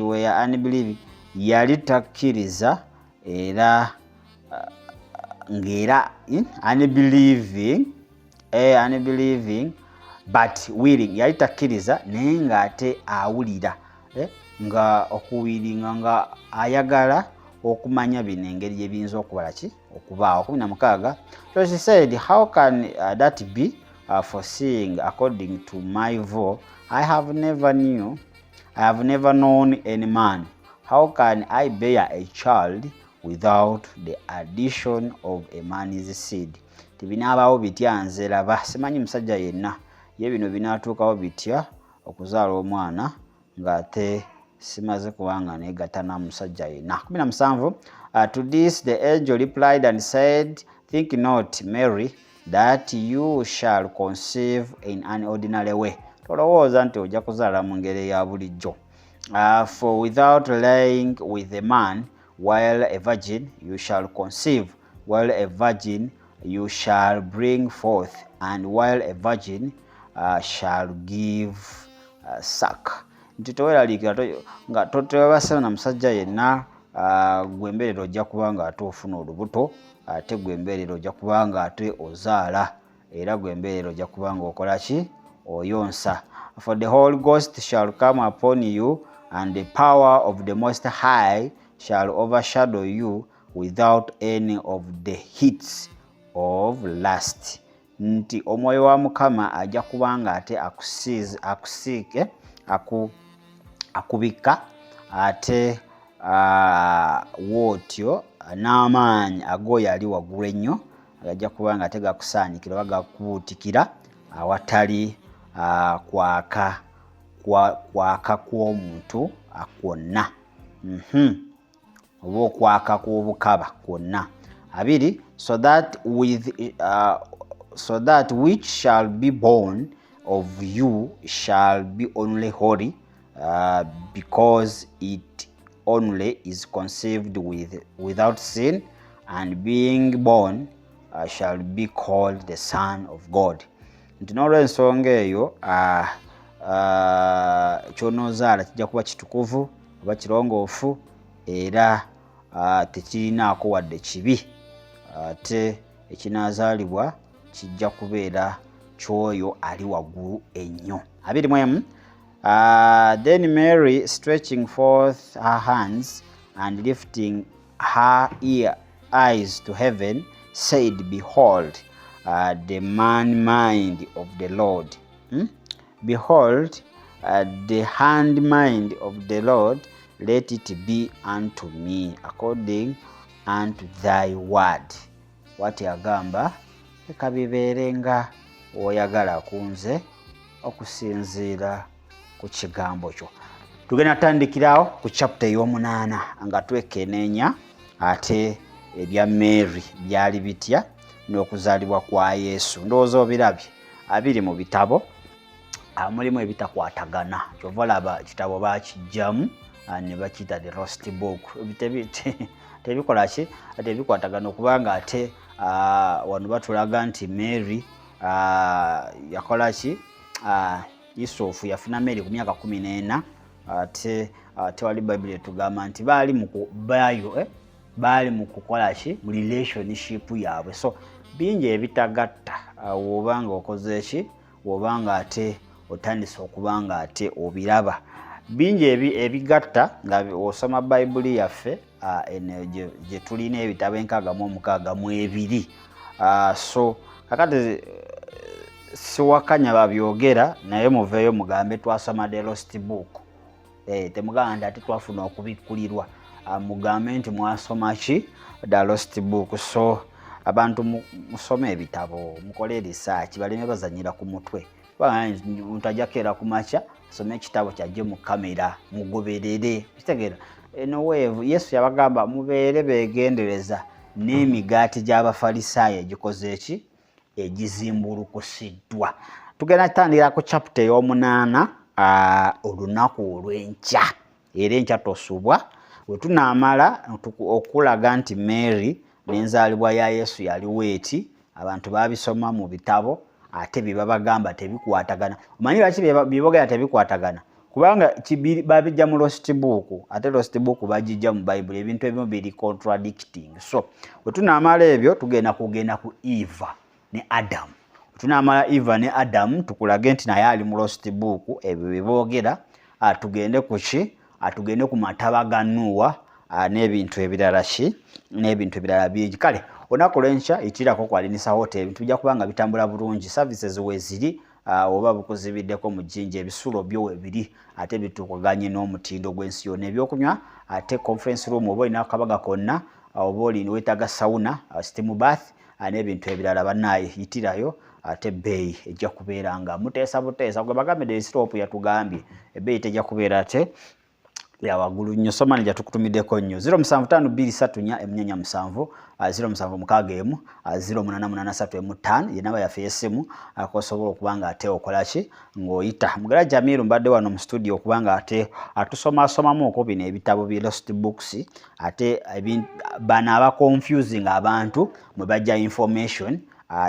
were unbelieving, yali takkiriza, era ng'era unbelieving but willing, yali takkiriza naye ng'ate awulira, nga okuwiringa nga ayagala okumanya bino engeri gye biyinza okubala ki okubaawo. 16 So she said, how can that be? For seeing according to my vow I have never known any man. How can I bear a child without the addition of a man's seed? Tibinaabaawo bitya nze laba simanyi musajja yenna, ye bino binaatuukawo bitya okuzaala omwana ng'ate simaze kubanga neegattana musajja yenna. 17 To this the angel replied and said, think not, Mary, that you shall conceive in an ordinary way. Tolowooza nti ojja kuzaala mu ngeri ya bulijjo. For without laying with a man, while a virgin you shall conceive, while a virgin you shall bring forth, and while a virgin shall give suck. Nti toweraliikira nga totebase na musajja yenna, gwe embeerera ojja kubanga ate ofuna olubuto, ate gwe embeerera ojja kubanga ate ozaala, era gwe embeerera ojja kubanga okola ki? Oyonsa. For the Holy Ghost shall come upon you, and the power of the Most High shall overshadow you, without any of the heats of lust. Nti omwoyo wa Mukama ajja kubanga ate akubika ate wootyo n'amaanyi ago yali waggulu ennyo, ajja kubanga ate gakusaanikira oba gakubuutikira, awatali kwaka kw'omuntu kwonna oba okwaka kw'obukaba kwonna. 2 so that which shall be born of you shall be only holy, because it only is conceived without sin, and being born shall be called the Son of God. Nti n'olw'ensonga eyo ky'onoozaala kijja kuba kitukuvu oba kirongoofu era tekirinaako wadde kibi, ate ekinaazaalibwa kijja kubeera ky'oyo ali waggulu ennyo. 21 Then Mary, stretching forth her hands and lifting her eyes to heaven, said, Behold, the handmaid of the Lord. Behold, the handmaid of the Lord, let it be unto me according unto thy word. What yagamba ekabibeerenga oyagala kunze okusinziira ku kigambo kyo. Tugenda tandikirawo ku chapter ey'omunaana nga twekenneenya ate ebya Mary byali bitya n'okuzaalibwa kwa Yesu. Ndowooza obirabye, abiri mu bitabo mulimu ebitakwatagana. Kyova olaba kitabo baakijjamu ne bakiyita the lost book. Tebikola ki? Tebikwatagana okubanga ate wano batulaga nti Mary yakola ki? Yusuf yafuna Mary ku myaka 14, ate wali Bible etugamba nti baali mu kukola ki? Mu relationship yaabwe. So bingi ebitagatta wobanga okoze ki? Wobanga ate otandise okubanga ate obiraba. Bingi ebigatta nga osoma Bible yaffe gye tulina ebitabo 662. So kakati siwakanya babyogera naye muveeyo mugambe twasoma the lost book. Temugamba nti ate twafuna okubikulirwa. Mugambe nti mwasoma ki? The lost book. So abantu musome ebitabo, mukole research, baleme bazanyira ku mutwe. Omuntu ajja keera ku makya asome ekitabo kyajje mu kamera mugoberere. Kitegeera eno Yesu yabagamba mubeere beegendereza n'emigaati gy'Abafalisaayo egikoze eki? Egizimbulukusiddwa. Tugenda tandikira ku chapter ey'omunaana olunaku olw'enkya. Era enkya tosubwa bwe tunaamala okulaga nti Mary n'enzaalibwa ya Yesu yaliwo eti, abantu babisoma mu bitabo ate bye babagamba tebikwatagana. Omanyi lwaki byebogera tebikwatagana? Kubanga babijja mu lost book, ate lost book bagijja mu Bible, ebintu ebimu biri contradicting. So bwe tunaamala ebyo tugenda kugenda ku Eva ne Adam. Tunaamala Eva ne Adam tukulage nti naye ali mu lost book, ebyo bibogera. Tugende ku ki? Tugende ku mataba ga Noah n'ebintu ebirala ki? N'ebintu ebirala bingi. Kale olunaku lw'enkya itirako kwalinisawo ebintu bijja kubanga bitambula bulungi. Services we ziri oba bukuzibiddeko mu jjinja, ebisulo byo we biri ate bitukaganye n'omutindo gw'ensi yonna. Ebyokunywa ate conference room oba olina akabaga konna oba olina weetaaga sauna steam bath n'ebintu ebirala bannaaye yitirayo ate ebbeeyi ejja kubeera nga muteesa buteesa. Gwe bagambe the slope yatugambye ebbeeyi tejja kubeera ate ya waggulu nnyo. Soma nija tukutumiddeko nnyo. 07523447 0761 0883 ye namba yaffe y'essimu akosobola okubanga ate okola ki? Ng'oyita. Mugala Jamiru mbadde wano mu studio okubanga ate atusomasomamuuko bino ebitabo bye lost books, ate bano aba confusing abantu mwe bajja information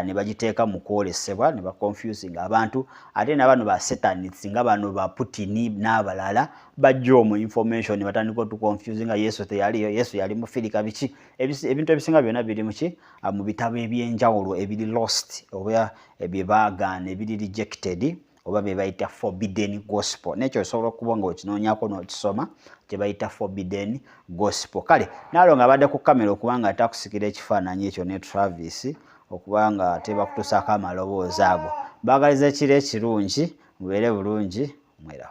ne bagiteeka mu kwolesebwa ne ba confusing abantu, ate n'abano ba satanists nga bano ba Putin n'abalala bajja mu information ne batandika otu confusing nga Yesu teyaliyo, Yesu yali mu Firika biki. Ebintu ebisinga byonna biri mu ki? Mu bitabo ebyenjawulo ebiri lost oba ebye baagaana ebiri rejected oba bye bayita forbidden gospel. Nekyo osobola okuba nga okinoonyako n'okisoma kye bayita forbidden gospel. Kale naalo nga badde ku kamera okubanga atakusikira ekifaananyi ekyo ne Travis okubanga ate bakutusaako amaloboozi ago. Baagaliza ekiro ekirungi, mubeere bulungi, mwera.